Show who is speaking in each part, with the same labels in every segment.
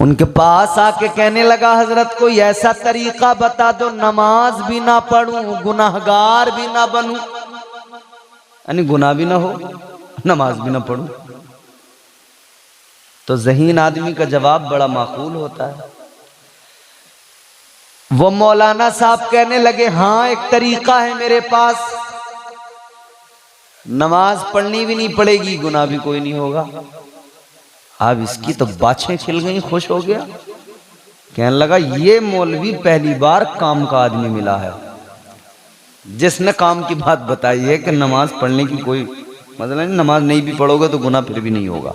Speaker 1: उनके पास आके कहने लगा, हजरत कोई ऐसा तरीका बता दो नमाज भी ना पढ़ूं, गुनाहगार भी ना बनूं, यानी गुनाह भी ना हो, नमाज भी ना पढ़ूं। तो ज़हीन आदमी का जवाब बड़ा माकूल होता है। वो मौलाना साहब कहने लगे, हाँ एक तरीका है मेरे पास, नमाज पढ़नी भी नहीं पड़ेगी, गुनाह भी कोई नहीं होगा। अब इसकी तो बाछें खिल गई, खुश हो गया। कहने लगा, ये मौलवी पहली बार काम का आदमी मिला है जिसने काम की बात बताई है कि नमाज पढ़ने की कोई मतलब नहीं, नमाज नहीं भी पढ़ोगे तो गुनाह फिर भी नहीं होगा।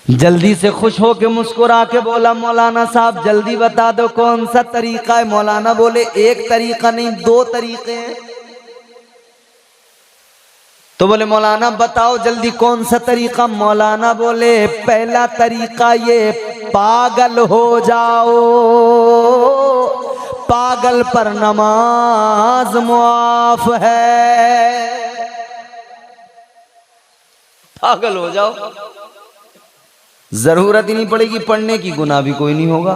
Speaker 1: जल्दी से खुश हो के मुस्कुरा के बोला, मौलाना साहब जल्दी बता दो कौन सा तरीका है। मौलाना बोले, एक तरीका नहीं, दो तरीके हैं। तो बोले, मौलाना बताओ जल्दी कौन सा तरीका। मौलाना बोले, पहला तरीका ये, पागल हो जाओ, पागल पर नमाज मुआफ है। पागल हो जाओ, जरूरत ही नहीं पड़ेगी पढ़ने की, गुनाह भी कोई नहीं होगा।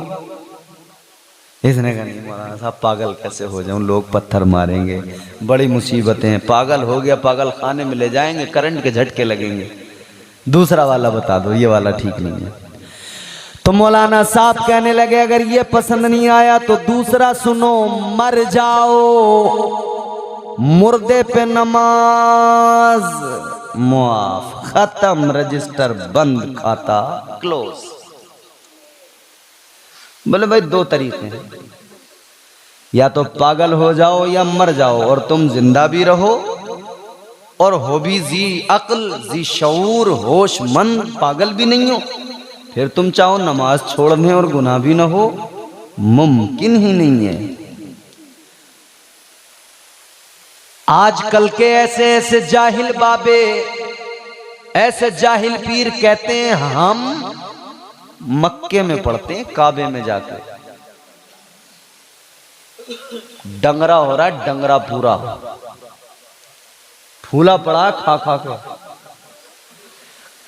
Speaker 1: इसने कहा, नहीं मौलाना साहब पागल कैसे हो जाऊं, लोग पत्थर मारेंगे, बड़ी मुसीबतें हैं, पागल हो गया पागल खाने में ले जाएंगे, करंट के झटके लगेंगे। दूसरा वाला बता दो, ये वाला ठीक नहीं है। तो मौलाना साहब कहने लगे, अगर ये पसंद नहीं आया तो दूसरा सुनो, मर जाओ, मुर्दे पे नमाज मुआफ, खत्म, रजिस्टर बंद, खाता क्लोज। बोले भाई दो तरीके हैं, या तो पागल हो जाओ या मर जाओ, और तुम जिंदा भी रहो और हो भी जी अक्ल, जी शऊर, होशमंद, पागल भी नहीं हो। फिर तुम चाहो नमाज छोड़ने और गुनाह भी ना हो, मुमकिन ही नहीं है। आजकल के ऐसे ऐसे जाहिल बाबे, ऐसे जाहिल पीर कहते हैं हम मक्के में पढ़ते हैं, काबे में जाके। डंगरा हो रहा है, डंगरा पूरा फूला पड़ा खा खा के,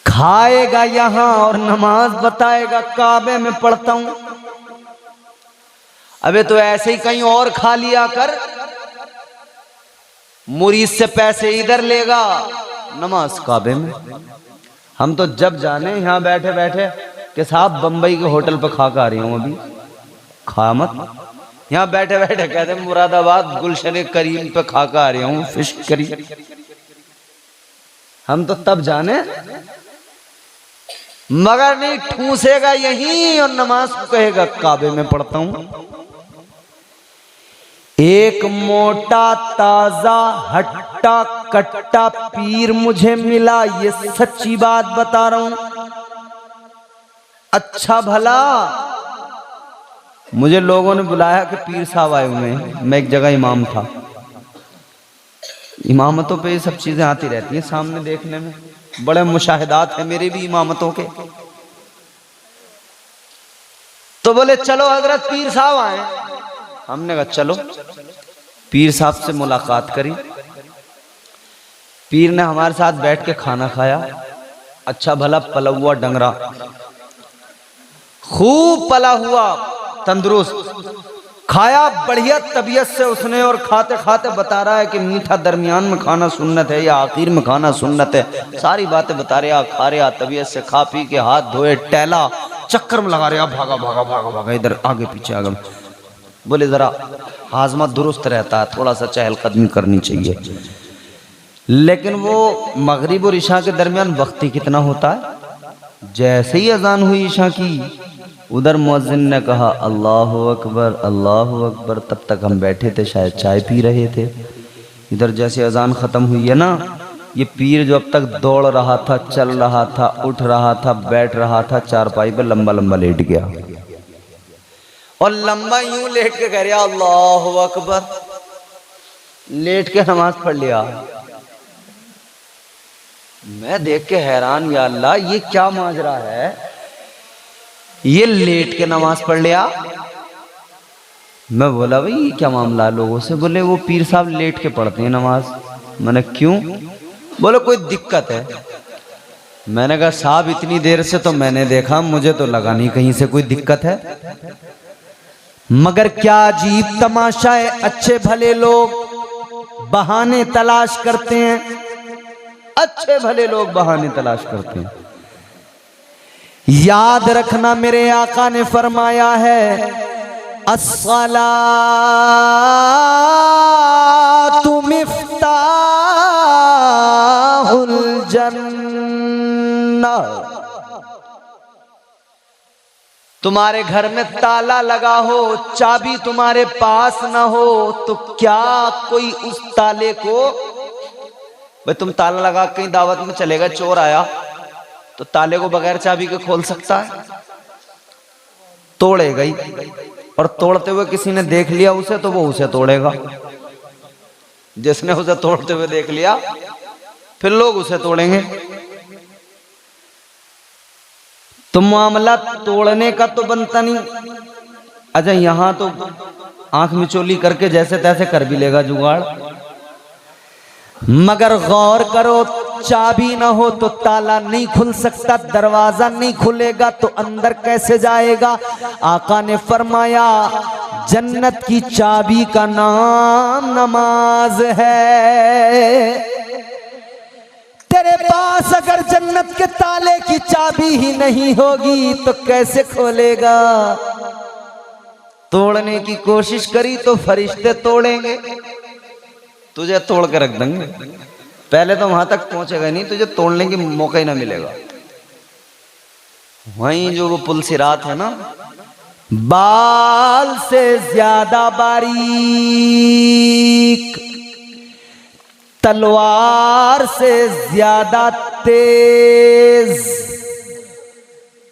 Speaker 1: खाएगा यहां और नमाज बताएगा काबे में पढ़ता हूं। अबे तो ऐसे ही कहीं और खा लिया कर, मुरीद से पैसे इधर लेगा, नमाज काबे में। हम तो जब जाने यहां बैठे बैठे कि साहब बंबई के होटल पे खा कर आ रही हूं, अभी खा मत। यहां बैठे बैठे कहते मुरादाबाद गुलशन करीम पे खा कर आ रही हूं, फिश करी। हम तो तब जाने, मगर नहीं, ठूसेगा यहीं और नमाज को कहेगा काबे में पढ़ता हूं। एक मोटा ताजा हट्टा कट्टा पीर मुझे मिला, ये सच्ची बात बता रहा हूं। अच्छा भला मुझे लोगों ने बुलाया कि पीर साहब आए हुए हैं। मैं एक जगह इमाम था, इमामतों पे ये सब चीजें आती रहती हैं सामने देखने में, बड़े मुशाहिदात हैं मेरे भी इमामतों के। तो बोले चलो हजरत पीर साहब आए। हमने कहा चलो। पीर साहब से मुलाकात करी, पीर ने हमारे साथ बैठ के खाना खाया, अच्छा भला पला हुआ डंगरा, खूब पला हुआ, तंदुरुस्त खाया, बढ़िया तबीयत से उसने, और खाते खाते बता रहा है कि मीठा दरमियान में खाना सुन्नत है या आखिर में खाना सुन्नत है, सारी बातें बता रहा, खा रहा तबीयत से, खा पी के हाथ धोए, टहला, चक्कर में लगा रहा, भागा भागा भागा भागा, इधर आगे पीछे आगे। बोले जरा हाजमा दुरुस्त रहता है, थोड़ा सा चहलकदमी करनी चाहिए। लेकिन वो मगरिब और ईशा के दरमियान वक्त ही कितना होता है। जैसे ही अजान हुई ईशा की, उधर मुअज्जिन ने कहा अल्लाहु अकबर अल्लाहु अकबर, तब तक हम बैठे थे, शायद चाय पी रहे थे। इधर जैसे अजान खत्म हुई है ना, ये पीर जो अब तक दौड़ रहा था, चल रहा था, उठ रहा था, बैठ रहा था, चारपाई पे लंबा लंबा लेट गया, और लंबा यूं लेट के कह रहा अल्लाहु अकबर, लेट के नमाज पढ़ लिया। मैं देख के हैरान, या अल्लाह ये क्या माजरा है, ये लेट के नमाज पढ़ लिया। मैं बोला भाई ये क्या मामला है लोगों से। बोले वो पीर साहब लेट के पढ़ते हैं नमाज। मैंने क्यों? बोले कोई दिक्कत है। मैंने कहा साहब इतनी देर से तो मैंने देखा, मुझे तो लगा नहीं कहीं से कोई दिक्कत है। मगर क्या अजीब तमाशा है, अच्छे भले लोग बहाने तलाश करते हैं, अच्छे भले लोग बहाने तलाश करते हैं। याद रखना मेरे आका ने फरमाया है, अस्सलातु मिफ्ताहुल जन्नह। तुम्हारे घर में ताला लगा हो, चाबी तुम्हारे पास ना हो, तो क्या कोई उस ताले को, भाई तुम ताला लगा कहीं दावत में चलेगा, चोर आया तो ताले को बगैर चाबी के खोल सकता है? तोड़ेगा ही। और तोड़ते हुए किसी ने देख लिया उसे, तो वो उसे तोड़ेगा। जिसने उसे तोड़ते हुए देख लिया फिर लोग उसे तोड़ेंगे। तो मामला तोड़ने का तो बनता नहीं। अच्छा यहां तो आंख मिचोली करके जैसे तैसे कर भी लेगा जुगाड़, मगर गौर करो, चाबी ना हो तो ताला नहीं खुल सकता, दरवाजा नहीं खुलेगा तो अंदर कैसे जाएगा? आका ने फरमाया जन्नत की चाबी का नाम नमाज है। तेरे पास अगर जन्नत के ताले की चाबी ही नहीं होगी तो कैसे खोलेगा? तोड़ने की कोशिश करी तो फरिश्ते तोड़ेंगे, तुझे तोड़ के रख देंगे। पहले तो वहां तक पहुंचेगा नहीं, तुझे तोड़ने की मौका ही ना मिलेगा। वहीं जो वो पुल सिरात है ना, बाल से ज्यादा बारीक, तलवार से ज्यादा तेज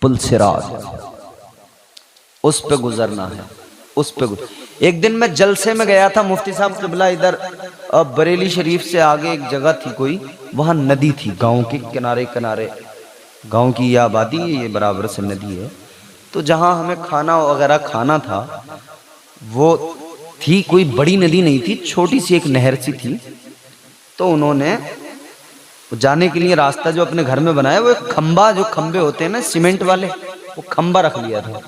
Speaker 1: पुल सिरात, उस पे गुजरना है, उस पे एक दिन मैं जलसे में गया था, मुफ्ती साहब क़िबला इधर बरेली शरीफ से आगे एक जगह थी कोई, वहां नदी थी, गांव के किनारे किनारे, गांव की यह आबादी है, ये बराबर से नदी है। तो जहां हमें खाना वगैरह खाना था वो थी, कोई बड़ी नदी नहीं थी, छोटी सी एक नहर सी थी। तो उन्होंने जाने के लिए रास्ता जो अपने घर में बनाया, वो एक खंबा, जो खंबे होते हैं ना सीमेंट वाले, वो खंबा रख लिया था।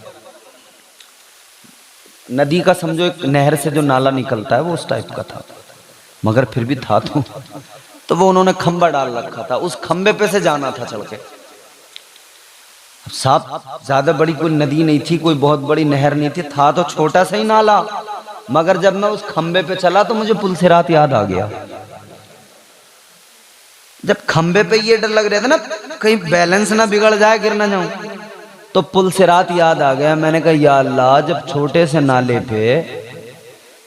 Speaker 1: नदी का समझो एक नहर से जो नाला निकलता है वो उस टाइप का था, मगर फिर भी था। तो वो उन्होंने खंबा डाल रखा था, उस खंबे पे से जाना था चढ़ के। साहब ज्यादा बड़ी कोई नदी नहीं थी, कोई बहुत बड़ी नहर नहीं थी, था तो छोटा सा ही नाला। मगर जब मैं उस खंबे पे चला तो मुझे पुल सिरात याद आ गया। जब खंबे पे ये डर लग रहा था ना कहीं बैलेंस ना बिगड़ जाए, गिर ना जाऊं, तो पुल सिरात याद आ गया। मैंने कहा या अल्लाह, जब छोटे से नाले पे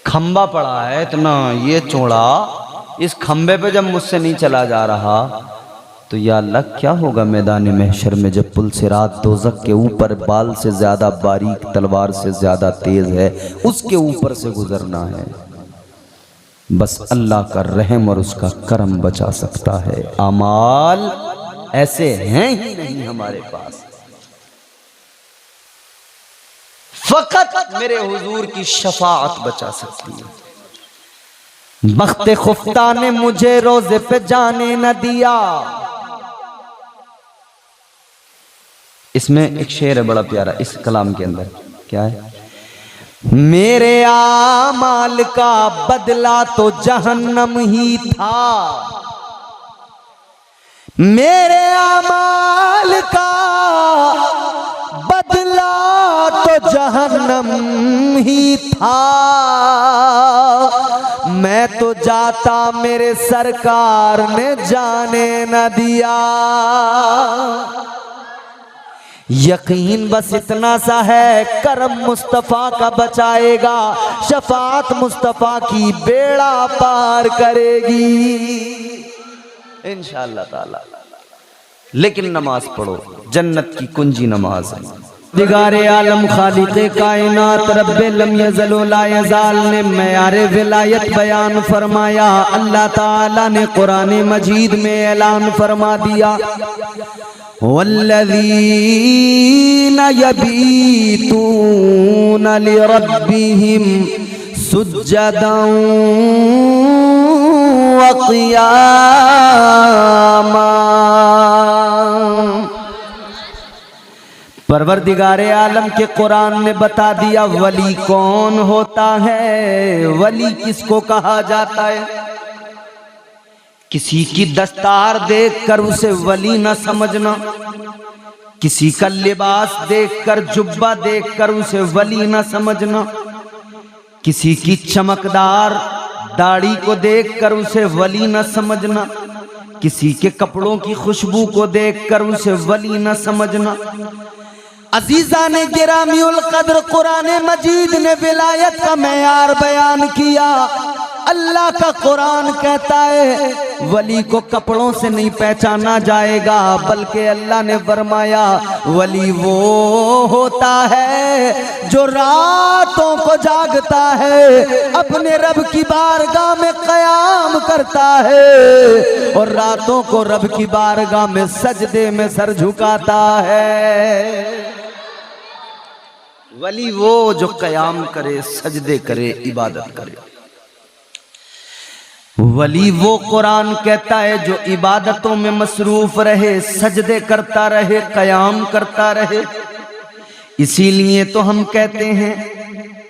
Speaker 1: खंबा पड़ा है इतना ये चौड़ा, इस खंबे पे जब मुझसे नहीं चला जा रहा, तो या अल्लाह क्या होगा मैदान महशर में, जब पुल सिरात दोज़ख के ऊपर बाल से ज्यादा बारीक, तलवार से ज्यादा तेज है, उसके ऊपर से गुजरना है। बस अल्लाह का रहम और उसका करम बचा सकता है। अमाल ऐसे हैं ही नहीं हमारे पास, फकत मेरे हुजूर की शफाअत बचा सकती है। बख्ते खुफ्ता ने मुझे रोजे पे जाने न दिया। इसमें एक शेर है बड़ा प्यारा इस कलाम के अंदर, क्या है? मेरे आमाल का बदला तो जहन्नम ही था, मेरे आमाल का बदला तो जहन्नम ही था। मैं तो जाता मेरे सरकार ने जाने न दिया। यकीन बस इतना सा है, करम मुस्तफ़ा का बचाएगा, शफाअत मुस्तफ़ा की बेड़ा पार करेगी इंशाअल्लाह ताला। लेकिन नमाज पढ़ो, जन्नत की कुंजी नमाज है। दिगारे आलम खालिक़े कायनात रब्बे लम यज़ल व ला यज़ाल ने मयारे विलायत बयान फरमाया। अल्लाह ताला ने कुरान मजीद में ऐलान फरमा दिया, वल्लज़ीन यबीतून लिरब्बिहिम सुज्जदन व क़ियामा। परवरदिगारे आलम के कुरान ने बता दिया वली कौन होता है, वली किसको कहा जाता है। किसी की दस्तार देखकर उसे वली न समझना, किसी का लिबास देखकर, जुब्बा देखकर उसे वली न समझना, किसी की चमकदार दाढ़ी को देखकर उसे वली न समझना, किसी के कपड़ों की खुशबू को देखकर उसे वली न समझना। अजीजा ने गिरामीउल कद्र कुरान मजीद ने विलायत का मेयार बयान किया। अल्लाह का कुरान कहता है वली को कपड़ों से नहीं पहचाना जाएगा, बल्कि अल्लाह ने फरमाया वली वो होता है जो रातों को जागता है, अपने रब की बारगाह में क़याम करता है और रातों को रब की बारगाह में सजदे में सर झुकाता है। वली वो जो क़याम करे, सजदे करे, इबादत करे। वली वो कुरान कहता है जो इबादतों में मसरूफ रहे, सजदे करता रहे, क़याम करता रहे। इसीलिए तो हम कहते हैं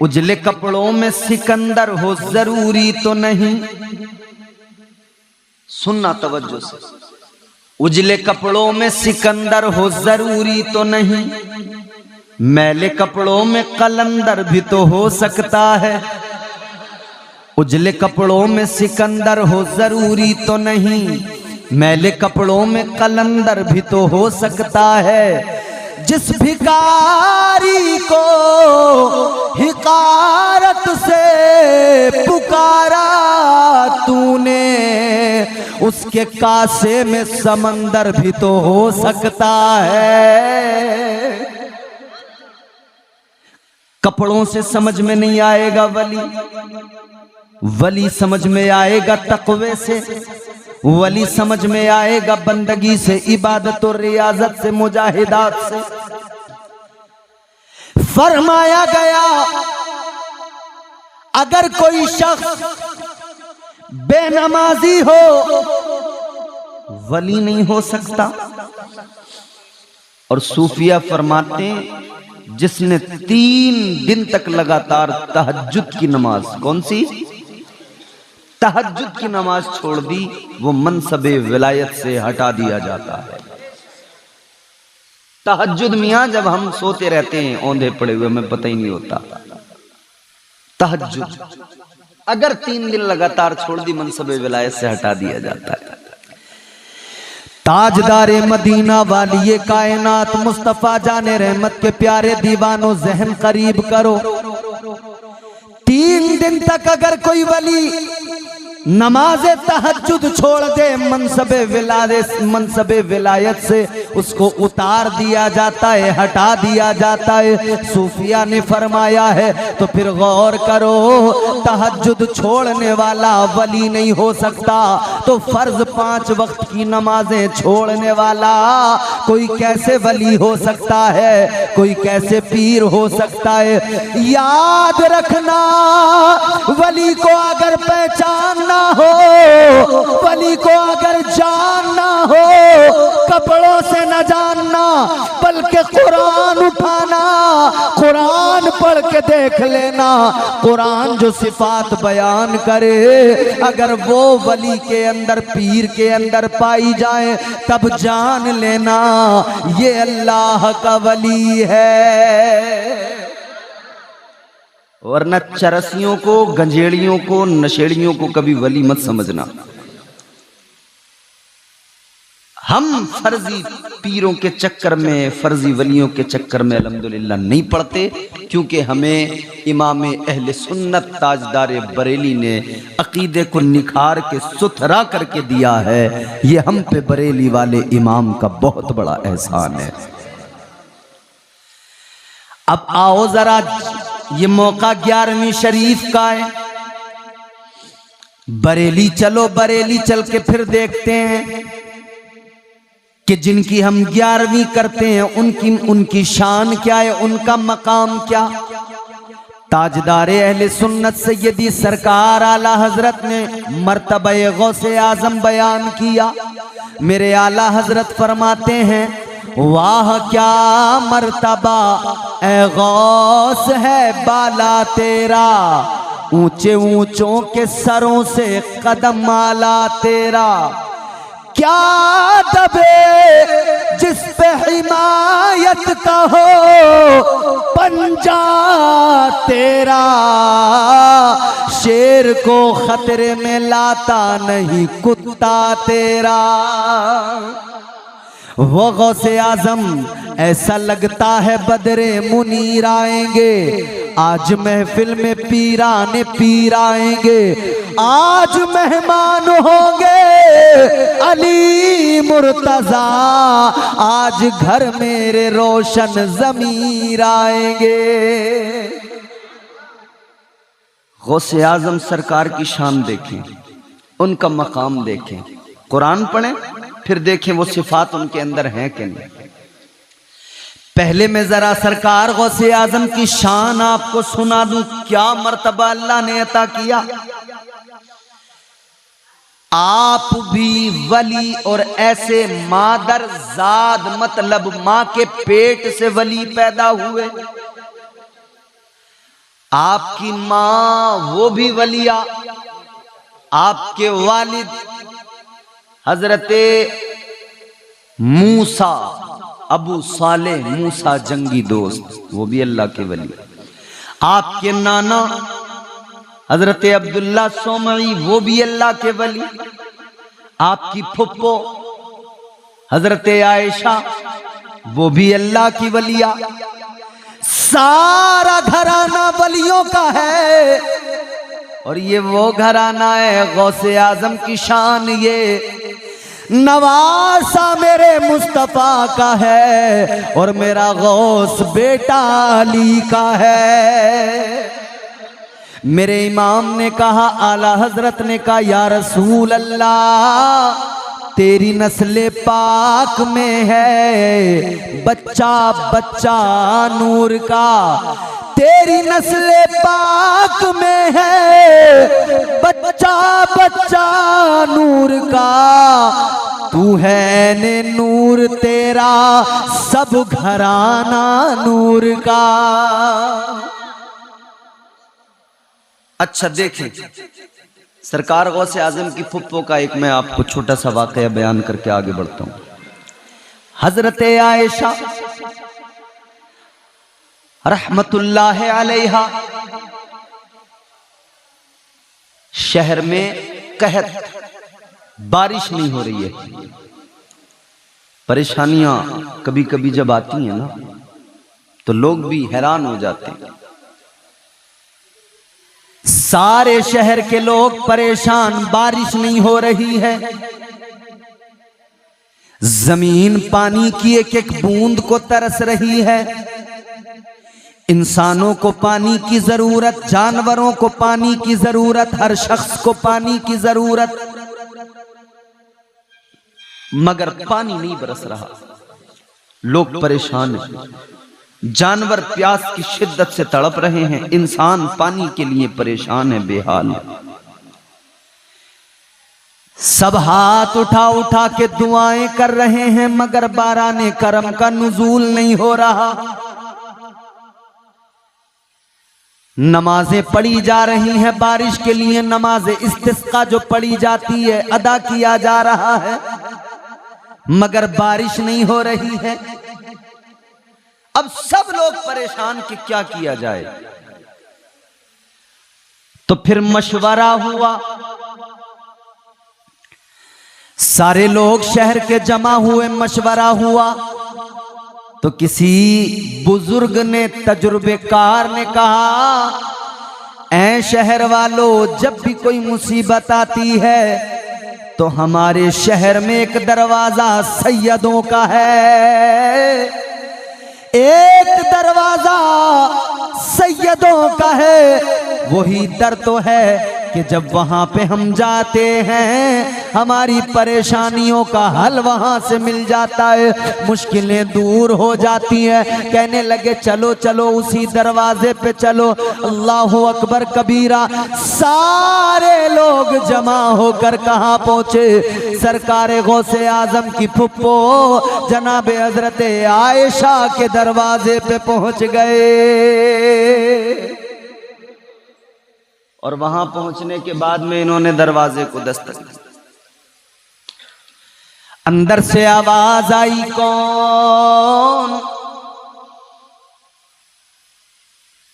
Speaker 1: उजले कपड़ों में सिकंदर हो जरूरी तो नहीं। सुनना तवज्जो से, उजले कपड़ों में सिकंदर हो जरूरी तो नहीं, मैले कपड़ों में कलंदर भी तो हो सकता है। उजले कपड़ों में सिकंदर हो जरूरी तो नहीं, मैले कपड़ों में कलंदर भी तो हो सकता है। जिस भिखारी को हिकारत से पुकारा तूने, उसके कासे में समंदर भी तो हो सकता है। कपड़ों से समझ में नहीं आएगा वली, वली समझ में आएगा तक़वे से, वली समझ में आएगा बंदगी से, इबादत और रियाजत से, मुजाहिदात से। फरमाया गया अगर कोई शख्स बेनमाजी हो वली नहीं हो सकता। और सूफिया फरमाते जिसने 3 दिन तक लगातार तहज्जुद की नमाज, कौन सी तहज्जुद की नमाज छोड़ दी, वो मनसबे विलायत से हटा दिया जाता है। तहज्जुद मियां जब हम सोते रहते हैं औंधे पड़े हुए, हमें पता ही नहीं होता। तहज्जुद अगर 3 दिन लगातार छोड़ दी, मनसबे विलायत से हटा दिया जाता है। ताजदारे मदीना वाली कायनात मुस्तफा जाने रहमत के प्यारे दीवानों जहन करीब करो। 3 दिन तक अगर कोई वली नमाज तहज्जुद छोड़ दे, मनसबे विलायत से उसको उतार दिया जाता है, हटा दिया जाता है। सूफिया ने फरमाया है तो फिर गौर करो, तहज्जुद छोड़ने वाला वली नहीं हो सकता, तो फर्ज 5 वक्त की नमाजें छोड़ने वाला कोई कैसे वली हो सकता है, कोई कैसे पीर हो सकता है। याद रखना, वली को अगर पहचानना हो, वली को अगर जानना हो, कपड़ों से न जानना बल्कि कुरान उठाना, कुरान पढ़ के देख लेना। कुरान जो सिफात बयान करे, अगर वो वली के अंदर, पीर के अंदर पाई जाए, तब जान लेना ये अल्लाह का वली है। वरना चरसियों को, गंजेड़ियों को, नशेड़ियों को कभी वली मत समझना। हम फर्जी पीरों के चक्कर में, फर्जी वलियों के चक्कर में अल्हम्दुलिल्लाह नहीं पड़ते, क्योंकि हमें इमाम अहले सुन्नत ताजदार बरेली ने अकीदे को निखार के सुथरा करके दिया है। ये हम पे बरेली वाले इमाम का बहुत बड़ा एहसान है। अब आओ जरा, ये मौका 11वीं शरीफ का है, बरेली चलो, बरेली चल के फिर देखते हैं कि जिनकी हम 11वीं करते हैं उनकी शान क्या है, उनका मकाम क्या। ताजदारे अहले सुन्नत सैयदी सरकार आला हजरत ने मर्तबे गौसे आजम बयान किया। मेरे आला हजरत फरमाते हैं, वाह क्या मर्तबा ए गौस है बाला तेरा, ऊंचे ऊंचों के सरों से कदम आला तेरा, क्या दबे जिस पे हिमायत का हो पंजा तेरा, शेर को खतरे में लाता नहीं कुत्ता तेरा। वो गौसे आजम ऐसा लगता है बदरे मुनीर आएंगे, आज महफिल में पीराने पीर आएंगे, आज मेहमान होंगे अली मुर्तजा, आज घर मेरे रोशन जमीर आएंगे। गौसे आजम सरकार की शान देखें, उनका मकाम देखें, कुरान पढ़ें, फिर देखें वो सिफात उनके अंदर हैं कि नहीं। पहले मैं जरा सरकार गौसे आजम की शान आपको सुना दूं, क्या मर्तबा अल्लाह ने अता किया। आप भी वली, और ऐसे मादर जाद मतलब मां के पेट से वली पैदा हुए। आपकी मां वो भी वलिया, आपके वालिद हजरते मूसा अबू सालेह मूसा जंगी दोस्त, वो भी अल्लाह के वली। आपके नाना हजरत अब्दुल्ला सोमई, वो भी अल्लाह के वली। आपकी फुप्पो हजरत आयशा, वो भी अल्लाह की वलिया। सारा घराना वलियों का है, और ये वो घराना है गौसे आजम की शान, ये नवासा मेरे मुस्तफा का है, और मेरा गौस बेटा अली का है। मेरे इमाम ने कहा, आला हजरत ने कहा, या रसूल अल्लाह तेरी नस्ले पाक में है बच्चा बच्चा नूर का, तेरी नस्ले पाक में है बच्चा बच्चा नूर का, तू है ने नूर तेरा सब घराना नूर का। अच्छा देखें, सरकार गौसे आजम की फुप्पो का एक मैं आपको छोटा सा वाकया बयान करके आगे बढ़ता हूं। हजरत आयशा रहमतुल्लाह अलैहा, शहर में कहत, बारिश नहीं हो रही है। परेशानियां कभी कभी जब आती हैं ना, तो लोग भी हैरान हो जाते हैं। सारे शहर के लोग परेशान, बारिश नहीं हो रही है, जमीन पानी की एक एक बूंद को तरस रही है। इंसानों को पानी की जरूरत, जानवरों को पानी की जरूरत, हर शख्स को पानी की जरूरत, मगर पानी नहीं बरस रहा। लोग परेशान हैं, जानवर प्यास की शिद्दत से तड़प रहे हैं, इंसान पानी के लिए परेशान है, बेहाल है। सब हाथ उठा उठा के दुआएं कर रहे हैं, मगर बाराने करम का नुज़ूल नहीं हो रहा। नमाजें पढ़ी जा रही हैं बारिश के लिए, नमाज इस्तिस्का जो पढ़ी जाती है अदा किया जा रहा है, मगर बारिश नहीं हो रही है। अब सब लोग परेशान कि क्या किया जाए। तो फिर मशवरा हुआ, सारे लोग शहर के जमा हुए, मशवरा हुआ। तो किसी बुजुर्ग ने, तजुर्बेकार ने कहा, ऐ शहर वालों, जब भी कोई मुसीबत आती है तो हमारे शहर में एक दरवाजा सैयदों का है, एक दरवाजा सैयदों का है, वही दर तो है कि जब वहां पे हम जाते हैं हमारी परेशानियों का हल वहां से मिल जाता है, मुश्किलें दूर हो जाती हैं। कहने लगे चलो चलो उसी दरवाजे पे चलो। अल्लाहु अकबर कबीरा। सारे लोग जमा होकर कहां पहुंचे? सरकारे गौसे आजम की फुप्पो जनाब हजरत आयशा के दरवाजे पे पहुंच गए। और वहां पहुंचने के बाद में इन्होंने दरवाजे को दस्तक दी। अंदर से आवाज आई, कौन?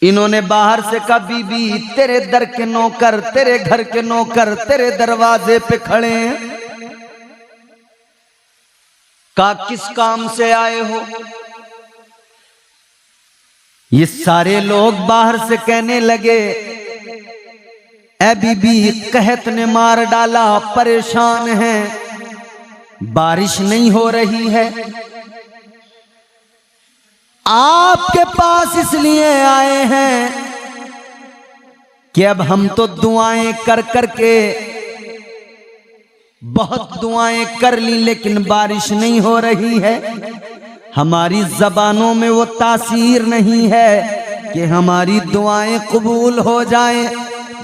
Speaker 1: इन्होंने बाहर से कहा, बीबी तेरे दर के नौकर, तेरे घर के नौकर तेरे दरवाजे पे खड़े हैं। कहा किस काम से आए हो? ये सारे लोग बाहर से कहने लगे, ऐ बीबी कहत ने मार डाला, परेशान हैं, बारिश नहीं हो रही है, आपके पास इसलिए आए हैं कि अब हम तो दुआएं कर करके बहुत दुआएं कर ली लेकिन बारिश नहीं हो रही है, हमारी जबानों में वो तासीर नहीं है कि हमारी दुआएं कबूल हो जाएं।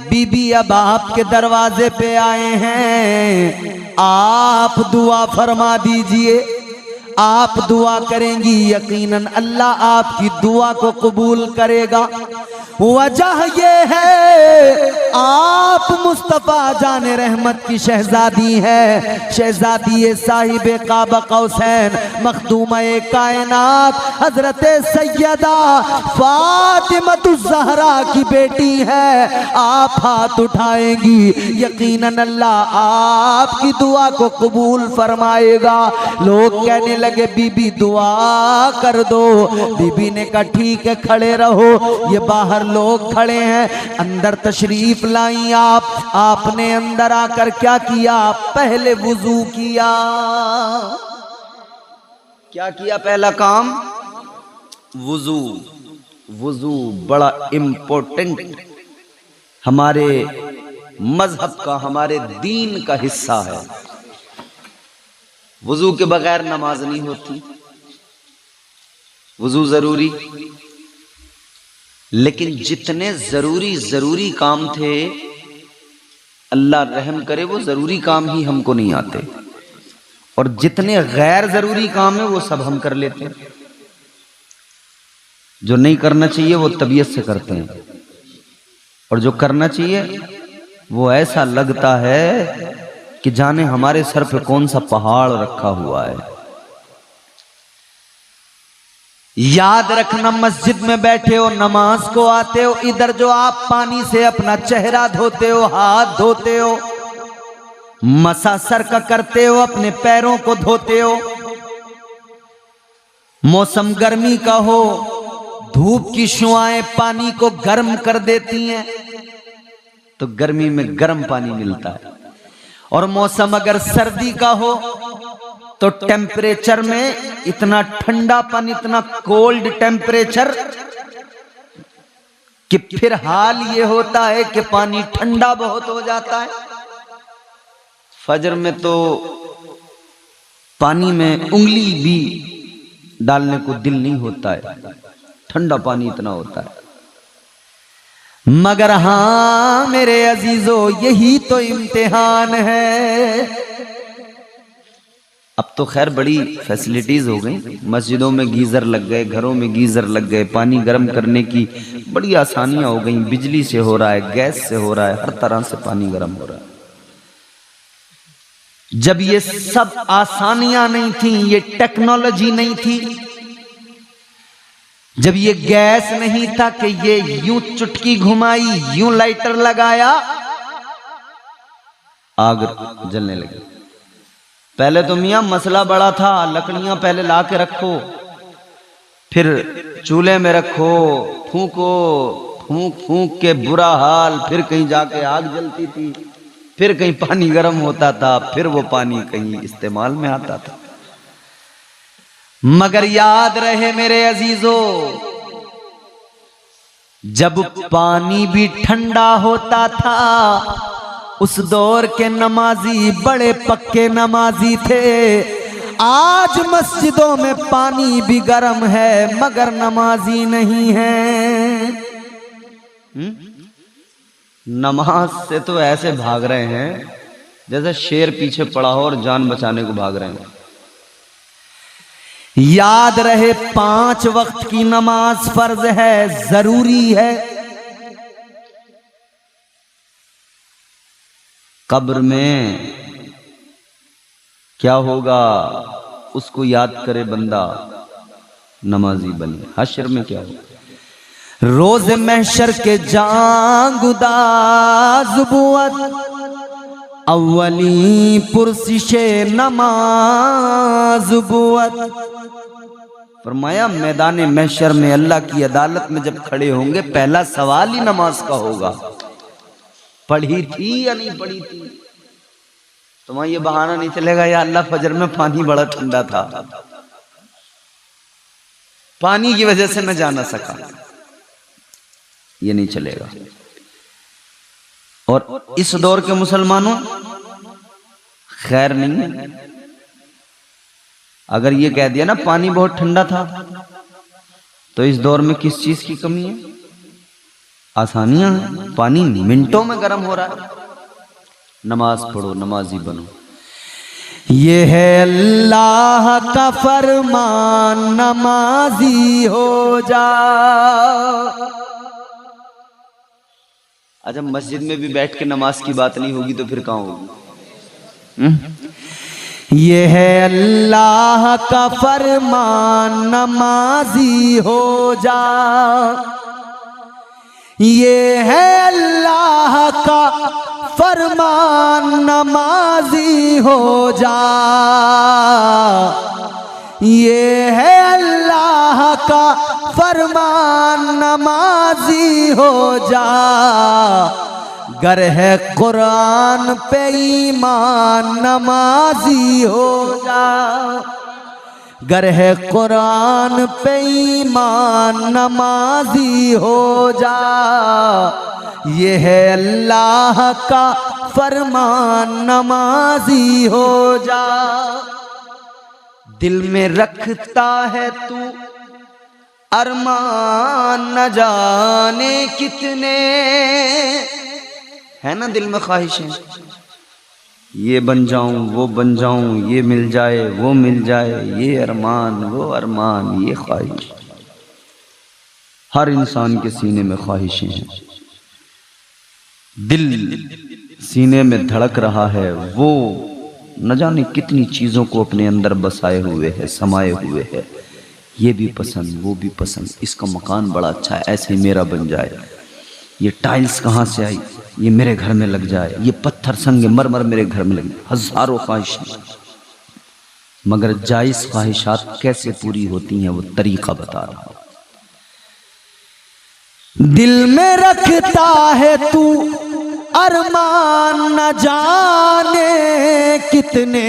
Speaker 1: बीबी अब आपके दरवाजे पे आए हैं, आप दुआ फरमा दीजिए। आप दुआ करेंगी, यकीनन अल्लाह आपकी दुआ को कबूल करेगा। वजह ये है आप मुस्तफा जाने रहमत की शहजादी है, शहजादी साहिब काबा कौसैन मखदूम-ए कायनात हजरत सैयदा फातिमतुज़ ज़हरा की बेटी है। आप हाथ उठाएंगी, यकीनन अल्लाह आपकी दुआ को कबूल फरमाएगा। लोग कहने लगे बीबी दुआ कर दो। बीबी ने कहा ठीक है खड़े रहो, ये बाहर लोग खड़े हैं, अंदर तशरीफ लाई आप। आपने अंदर आकर क्या किया? पहले वुजू किया। क्या किया? पहला काम वुजू। वुजू बड़ा इंपॉर्टेंट हमारे मजहब का, हमारे दीन का हिस्सा है। वुजू के बगैर नमाज नहीं होती, वुजू जरूरी। लेकिन जितने जरूरी काम थे, अल्लाह रहम करे, वो जरूरी काम ही हमको नहीं आते, और जितने गैर जरूरी काम है वो सब हम कर लेते हैं। जो नहीं करना चाहिए वो तबीयत से करते हैं, और जो करना चाहिए वो ऐसा लगता है कि जाने हमारे सर पे कौन सा पहाड़ रखा हुआ है। याद रखना, मस्जिद में बैठे हो, नमाज को आते हो, इधर जो आप पानी से अपना चेहरा धोते हो, हाथ धोते हो, मसा सर का करते हो, अपने पैरों को धोते हो, मौसम गर्मी का हो, धूप की शुआएं पानी को गर्म कर देती हैं, तो गर्मी में गर्म पानी मिलता है। और मौसम अगर सर्दी का हो तो टेम्परेचर में इतना ठंडापन, इतना कोल्ड टेम्परेचर कि फिर हाल ये होता है कि पानी ठंडा बहुत हो जाता है। फजर में तो पानी में उंगली भी डालने को दिल नहीं होता है, ठंडा पानी इतना होता है। मगर हाँ मेरे अजीजों, यही तो इम्तिहान है। अब तो खैर बड़ी फैसिलिटीज हो गई, मस्जिदों में गीजर लग गए, घरों में गीजर लग गए, पानी गर्म करने की बड़ी आसानियां हो गई, बिजली से हो रहा है, गैस से हो रहा है, हर तरह से पानी गर्म हो रहा है। जब ये सब आसानियां नहीं थी, ये टेक्नोलॉजी नहीं थी, जब ये गैस नहीं था कि ये यूं चुटकी घुमाई, यूं लाइटर लगाया, आग जलने लगी। पहले तो मियां मसला बड़ा था, लकड़ियां पहले ला के रखो, फिर चूल्हे में रखो, फूंको, फूंक फूंक के बुरा हाल, फिर कहीं जाके आग जलती थी, फिर कहीं पानी गर्म होता था, फिर वो पानी कहीं इस्तेमाल में आता था। मगर याद रहे मेरे अजीजों, जब पानी भी ठंडा होता था उस दौर के नमाजी बड़े पक्के नमाजी थे। आज मस्जिदों में पानी भी गर्म है मगर नमाजी नहीं है। नमाज से तो ऐसे भाग रहे हैं जैसे शेर पीछे पड़ा हो और जान बचाने को भाग रहे हैं। याद रहे 5 वक्त की नमाज फर्ज है, जरूरी है। कब्र में क्या होगा उसको याद करे बंदा, नमाजी बने। हश्र में क्या होगा? रोज महशर के जांगुदा जुबुअत अव्वली पुरसिशे नमाज बुअत। फरमाया मैदान महशर में अल्लाह की अदालत में जब खड़े होंगे पहला सवाल ही नमाज का होगा, पढ़ी थी या नहीं पढ़ी थी। तो वहां ये बहाना नहीं चलेगा या अल्लाह फजर में पानी बड़ा ठंडा था, पानी की वजह से मैं जा ना सका, ये नहीं चलेगा। और इस दौर के मुसलमानों खैर नहीं है। अगर ये कह दिया ना पानी बहुत ठंडा था, तो इस दौर में किस चीज की कमी है? आसानियां हैं, पानी मिनटों में गर्म हो रहा है। नमाज पढ़ो, नमाजी बनो। ये है अल्लाह का फरमान, नमाजी हो जा। अच्छा, मस्जिद में भी बैठ के नमाज की बात नहीं होगी तो फिर कहाँ होगी? ये है अल्लाह का फरमान, नमाजी हो जा। ये है अल्लाह का फरमान, नमाजी हो जा। ये है अल्लाह का फरमान, नमाजी हो जा। गर है कुरान पे ईमान, नमाजी हो जा। गर है कुरान पे ईमान, नमाजी हो जा। ये है अल्लाह का फरमान, नमाजी हो जा। दिल में रखता है तू अरमान, न जाने कितने, है ना दिल में ख्वाहिशें, ये बन जाऊं वो बन जाऊं, ये मिल जाए वो मिल जाए, ये अरमान वो अरमान, ये ख्वाहिश। हर इंसान के सीने में ख्वाहिशें हैं। दिल सीने में धड़क रहा है, वो न जाने कितनी चीजों को अपने अंदर बसाए हुए है, समाये हुए है। ये भी पसंद वो भी पसंद, इसका मकान बड़ा अच्छा है, ऐसे ही मेरा बन जाए। ये टाइल्स कहाँ से आई, ये मेरे घर में लग जाए। ये पत्थर संगे मरमर मेरे घर में लग जाए। हजारों ख्वाहिशें, मगर जायज ख्वाहिशात कैसे पूरी होती हैं वो तरीका बता रहा हूं। दिल में रखता है तू अरमान, न जाने कितने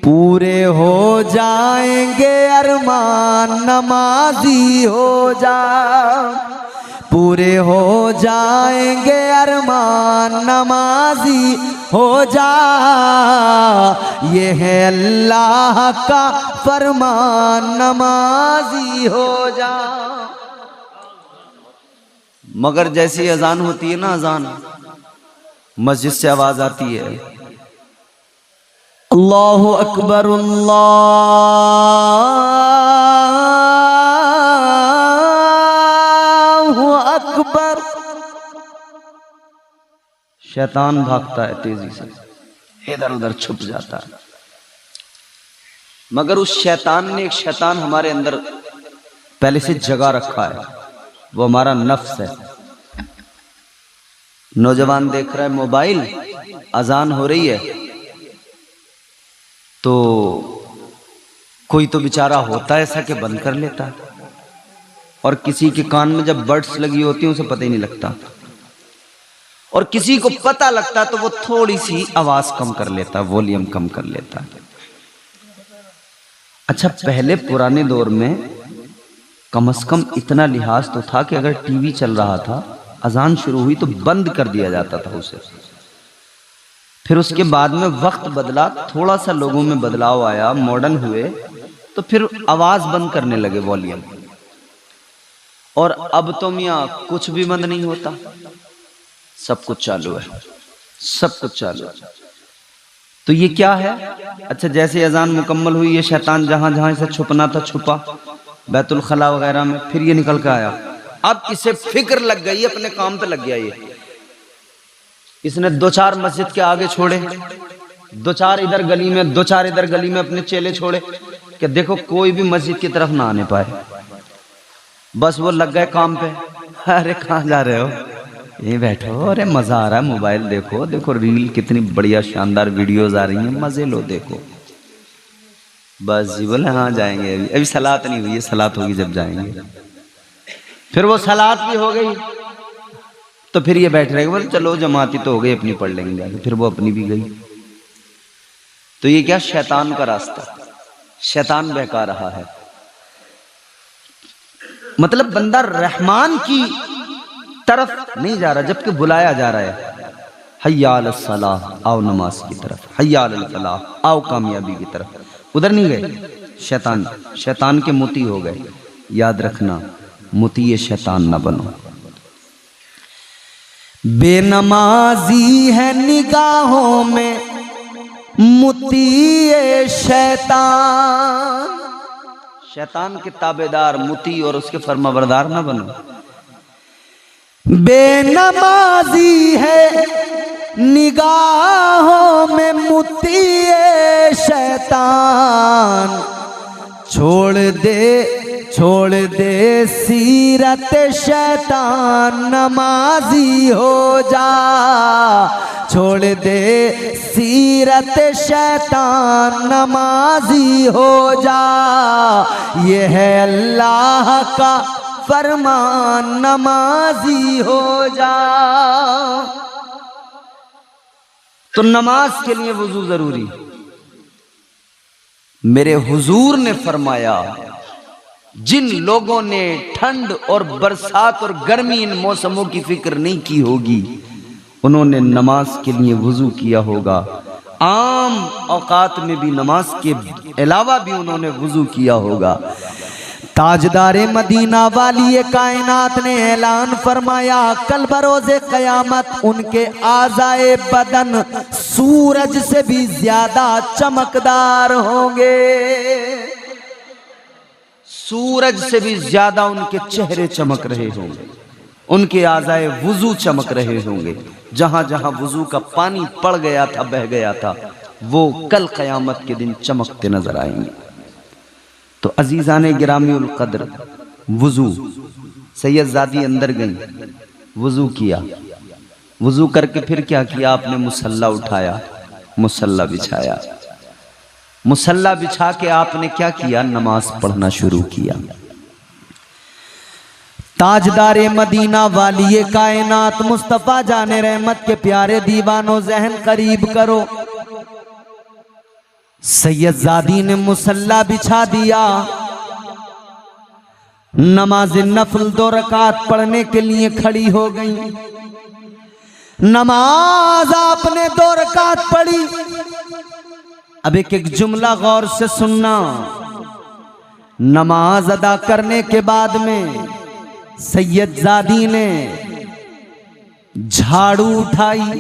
Speaker 1: पूरे हो जाएंगे अरमान, नमाजी हो जा। पूरे हो जाएंगे अरमान, नमाजी हो जा। ये है अल्लाह का फरमान, नमाजी हो जा। मगर जैसी अजान होती है ना, अजान मस्जिद से आवाज आती है, अल्लाहु अकबर अल्लाहु अकबर, शैतान भागता है तेजी से, इधर उधर छुप जाता है। मगर उस शैतान ने एक शैतान हमारे अंदर पहले से जगा रखा है, वो हमारा नफ्स है। नौजवान देख रहा है मोबाइल, अजान हो रही है, तो कोई तो बेचारा होता है ऐसा कि बंद कर लेता है, और किसी के कान में जब बड्स लगी होती है उसे पता ही नहीं लगता, और किसी को पता लगता तो वो थोड़ी सी आवाज कम कर लेता, वॉल्यूम कम कर लेता। अच्छा, पहले पुराने दौर में कम से कम इतना लिहाज तो था कि अगर टीवी चल रहा था, अजान शुरू हुई तो बंद कर दिया जाता था उसे। फिर उसके बाद में वक्त बदला, थोड़ा सा लोगों में बदलाव आया, मॉडर्न हुए, तो फिर आवाज बंद करने लगे, वॉल्यूम। और अब तो मियाँ कुछ भी बंद नहीं होता, सब कुछ चालू है, सब कुछ चालू है। तो ये क्या है? अच्छा, जैसे अजान मुकम्मल हुई, ये शैतान जहां जहां से छुपना था छुपा, बैतुल खला वगैरह में, फिर ये निकल के आया। अब इसे फिक्र लग गई, अपने काम पे लग गया ये। इसने 2-4 मस्जिद के आगे छोड़े, 2-4 इधर गली में, 2-4 इधर गली में अपने चेले छोड़े कि देखो कोई भी मस्जिद की तरफ ना आने पाए। बस वो लग गए काम पे। अरे कहाँ जा रहे हो? ये बैठो, अरे मजा आ रहा है, मोबाइल देखो, देखो रील कितनी बढ़िया शानदार वीडियोस आ रही हैं, मजे लो, देखो। बस जी बोले हाँ जाएंगे, अभी सलात नहीं हुई है, सलात होगी जब जाएंगे। फिर वो सलात भी हो गई तो फिर ये बैठ रहे, बोले चलो जमाती तो हो गई, अपनी पढ़ लेंगे जाके। फिर वो अपनी भी गई। तो ये क्या? शैतान का रास्ता, शैतान बहका रहा है। मतलब बंदा रहमान की तरफ नहीं जा रहा, जबकि बुलाया जा रहा है। हय्या अलस सलाह, आओ नमाज की तरफ, हय्या अलल फलाह, आओ कामयाबी की तरफ। उधर नहीं गए, शैतान, शैतान के मोती हो गए। याद रखना, मोती शैतान ना बनो। बेनमाजी है निगाहों में मोती शैतान, शैतान के ताबेदार, मुती और उसके फरमाबरदार ना बनो। बेनमाजी है निगाहों में मुती शैतान, छोड़ दे सीरत शैतान, नमाजी हो जा। छोड़ दे सीरत शैतान, नमाजी हो जा। ये है अल्लाह का फरमान, नमाजी हो जा। तो नमाज के लिए वुजू जरूरी। मेरे हुजूर ने फरमाया, जिन लोगों ने ठंड और बरसात और गर्मी इन मौसमों की फिक्र नहीं की होगी, उन्होंने नमाज के लिए वुजू किया होगा। आम औकात में भी नमाज के अलावा भी उन्होंने वुजू किया होगा। ताजदारे मदीना वाली कायनात ने ऐलान फरमाया, कल बरोज़े क़यामत उनके आज़ाए बदन सूरज से भी ज्यादा चमकदार होंगे। सूरज से भी ज्यादा उनके चेहरे चमक रहे होंगे, उनके आज़ाए वुजू चमक रहे होंगे। जहां जहां वुजू का पानी पड़ गया था, बह गया था, वो कल क़यामत के दिन चमकते नजर आएंगे। तो अजीज़ाने गिरामीउल क़द्र, वुजू, सैयदजादी अंदर गई, वुजू किया, वुजू करके फिर क्या किया? आपने मुसल्ला उठाया, मुसल्ला बिछाया, मुसल्ला बिछा के आपने क्या किया? नमाज पढ़ना शुरू किया। ताजदारे मदीना वाली कायनात मुस्तफ़ा जाने रहमत के प्यारे दीवानों, जहन करीब करो। सैयदजादी ने मुसल्ला बिछा दिया, नमाज नफल 2 रकात पढ़ने के लिए खड़ी हो गई। नमाज आपने 2 रकात पढ़ी। अब एक एक जुमला गौर से सुनना। नमाज अदा करने के बाद में सैयदजादी ने झाड़ू उठाई,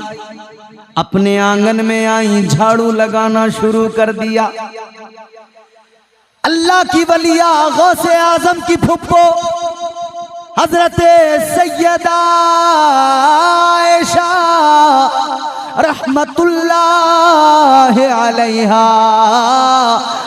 Speaker 1: अपने आंगन में आई, झाड़ू लगाना शुरू कर दिया। अल्लाह की वलिया गौसे आजम की फुप्पो हजरत सैयदा आयशा रहमतुल्लाह अलैहा,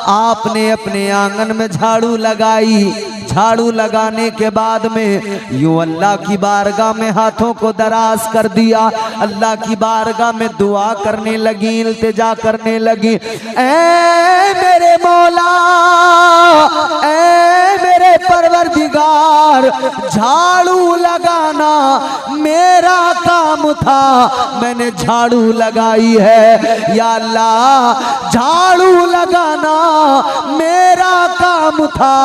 Speaker 1: आपने अपने आंगन में झाड़ू लगाई। झाड़ू लगाने के बाद में यूं अल्लाह की बारगाह में हाथों को दराज कर दिया, अल्लाह की बारगाह में दुआ करने लगी, इल्तिजा करने लगी। ऐ मेरे मौला, ऐ मेरे परवरदिगार झाड़ू लगाना मेरा काम था, मैंने झाड़ू लगाई है। या अल्लाह झाड़ू लगाना मेरा काम था,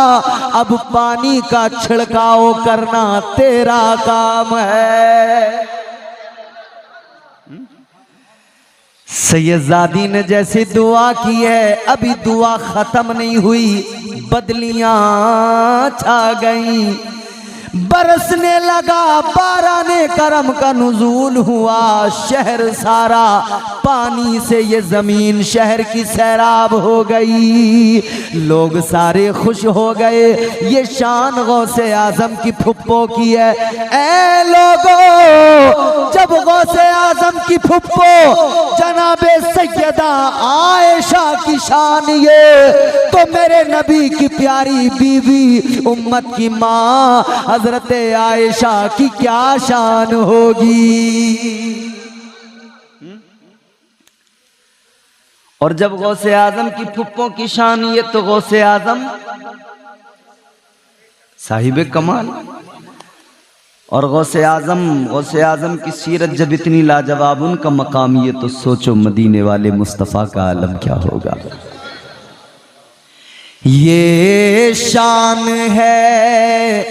Speaker 1: अब पानी का छिड़काव करना तेरा काम है। सैयदजादी ने जैसे दुआ की है, अभी दुआ खत्म नहीं हुई, बदलियां छा गई, बरसने लगा, बाराने करम का नुज़ूल हुआ, शहर सारा पानी से ये जमीन शहर की सैराब हो गई, लोग सारे खुश हो गए। ये शान गौसे आजम की फुप्पो की है। ऐ लोगों, जब गौसे आजम की फुप्पो जनाबे सैयदा आयशा की शान ये, तो मेरे नबी की प्यारी बीवी उम्मत की माँ हजरत आयशा की क्या शान होगी। और जब गौसे आजम की फुप्पों की शान ये, तो गौसे आजम साहिबे कमाल। और गौसे आजम की सीरत जब इतनी लाजवाब, उनका मकाम ये, तो सोचो मदीने वाले मुस्तफ़ा का आलम क्या होगा। ये शान है,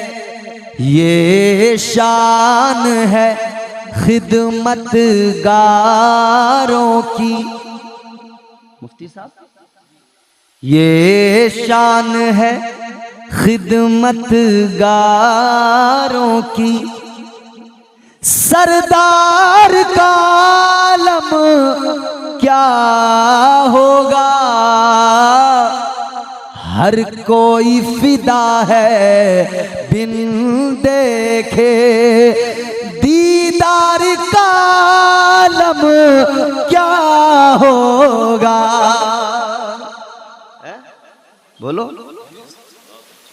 Speaker 1: ये शान है खिदमत गारों की। मुफ्ती साहब, ये शान है खिदमत गारों की, सरदार का आलम क्या होगा। हर कोई फिदा है बिन देखे, दीदार का आलम क्या होगा। बोलो।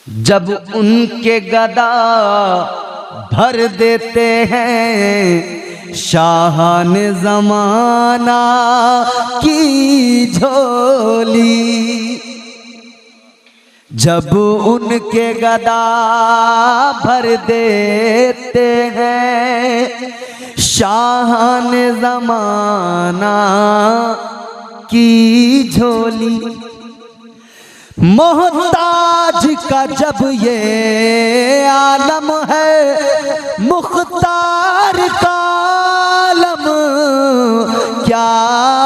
Speaker 1: जब उनके गदा भर देते हैं शाहान ज़माना की झोली, जब उनके गदा भर देते हैं शाहान ज़माना की झोली, मोहताज का जब ये आलम है, मुख्तार का आलम क्या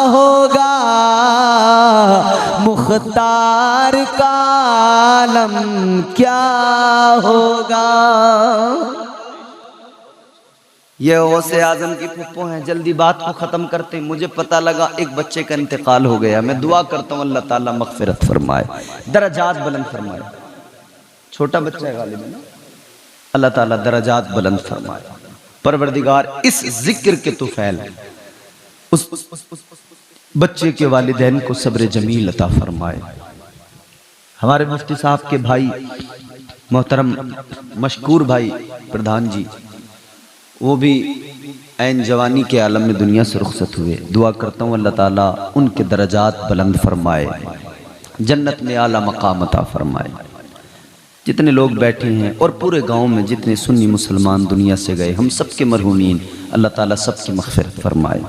Speaker 1: होगा। मुख्तार का आलम क्या होगा। ये गौसे आजम की फुप्पो हैं। जल्दी बात को ख़त्म करते हैं। मुझे पता लगा एक बच्चे का इंतकाल हो गया। मैं दुआ करता हूँ अल्लाह ताला मग़फ़िरत फरमाए, दरजात बुलंद फरमाए। छोटा बच्चा है गालिब है ना, अल्लाह ताला दरजात बुलंद फरमाए। परवरदिगार इस जिक्र के तुफ़ैल उस बच्चे के वालिदैन को सब्र जमील अता फरमाए। हमारे मुफ्ती साहब के भाई मोहतरम मशकूर भाई प्रधान जी, वो भी ऐन जवानी के आलम में दुनिया से रुखसत हुए। दुआ करता हूँ अल्लाह ताला उनके दरजात बुलंद फरमाए, जन्नत में आला मकाम अता फरमाए। जितने लोग बैठे हैं और पूरे गांव में जितने सुन्नी मुसलमान दुनिया से गए, हम सब के मरहूमीन अल्लाह ताला सबकी मग़फ़िरत फरमाए।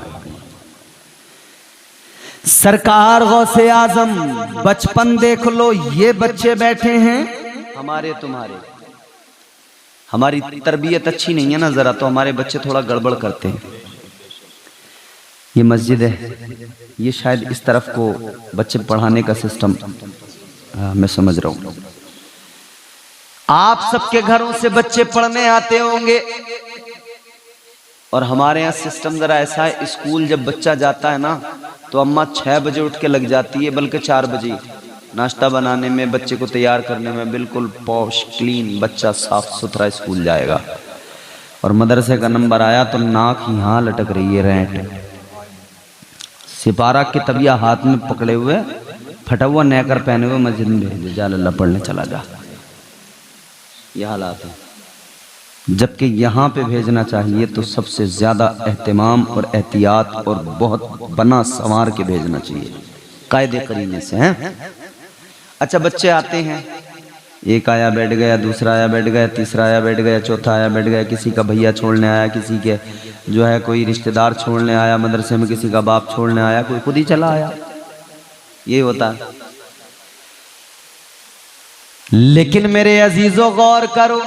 Speaker 1: सरकार गौसे आजम, बचपन देख लो, ये बच्चे बैठे हैं हमारे तुम्हारे। हमारी तरबियत अच्छी नहीं है ना ज़रा, तो हमारे बच्चे थोड़ा गड़बड़ करते हैं। ये मस्जिद है, ये शायद इस तरफ को बच्चे पढ़ाने का सिस्टम मैं समझ रहा हूँ। आप सबके घरों से बच्चे पढ़ने आते होंगे, और हमारे यहाँ सिस्टम ज़रा ऐसा है, स्कूल जब बच्चा जाता है ना तो अम्मा 6 बजे उठ के लग जाती है, बल्कि 4 बजे नाश्ता बनाने में, बच्चे को तैयार करने में। बिल्कुल पॉश क्लीन बच्चा साफ सुथरा स्कूल जाएगा। और मदरसे का नंबर आया तो नाक यहाँ लटक रही है रेंट, सिपारा के तबिया हाथ में पकड़े हुए, फटा हुआ नेकर पहने हुए मस्जिद में भेजे, जा अल्लाह पढ़ने चला जा। ये हालात है। जबकि यहाँ पे भेजना चाहिए तो सबसे ज़्यादा एहतमाम और एहतियात और बहुत बना संवार के भेजना चाहिए, कायदे करीने से हैं। अच्छा, बच्चे आते हैं, एक आया बैठ गया, दूसरा आया बैठ गया, तीसरा आया बैठ गया, चौथा आया बैठ गया, किसी का भैया छोड़ने आया, किसी के जो है कोई रिश्तेदार छोड़ने आया मदरसे में, किसी का बाप छोड़ने आया, कोई खुद ही चला आया। ये होता है। लेकिन मेरे अजीजों गौर करो,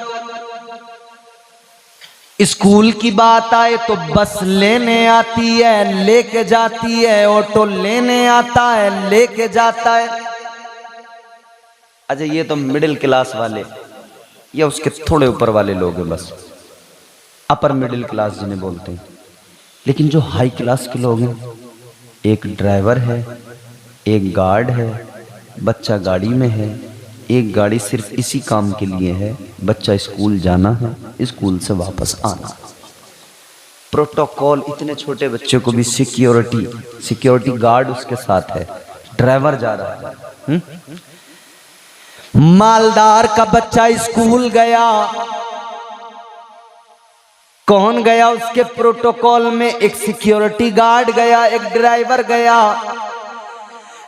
Speaker 1: स्कूल की बात आए तो बस लेने आती है, लेके जाती है, ऑटो लेने आता है, लेके जाता है। अच्छा, ये तो मिडिल क्लास वाले या उसके थोड़े ऊपर वाले लोग हैं, बस अपर मिडिल क्लास जिन्हें बोलते हैं। लेकिन जो हाई क्लास के लोग हैं, एक ड्राइवर है, एक गार्ड है, बच्चा गाड़ी में है, एक गाड़ी सिर्फ इसी काम के लिए है, बच्चा स्कूल जाना है, स्कूल से वापस आना। प्रोटोकॉल, इतने छोटे बच्चे को भी सिक्योरिटी गार्ड उसके साथ है, ड्राइवर जा रहा है। मालदार का बच्चा स्कूल गया, कौन गया उसके प्रोटोकॉल में? एक सिक्योरिटी गार्ड गया, एक ड्राइवर गया।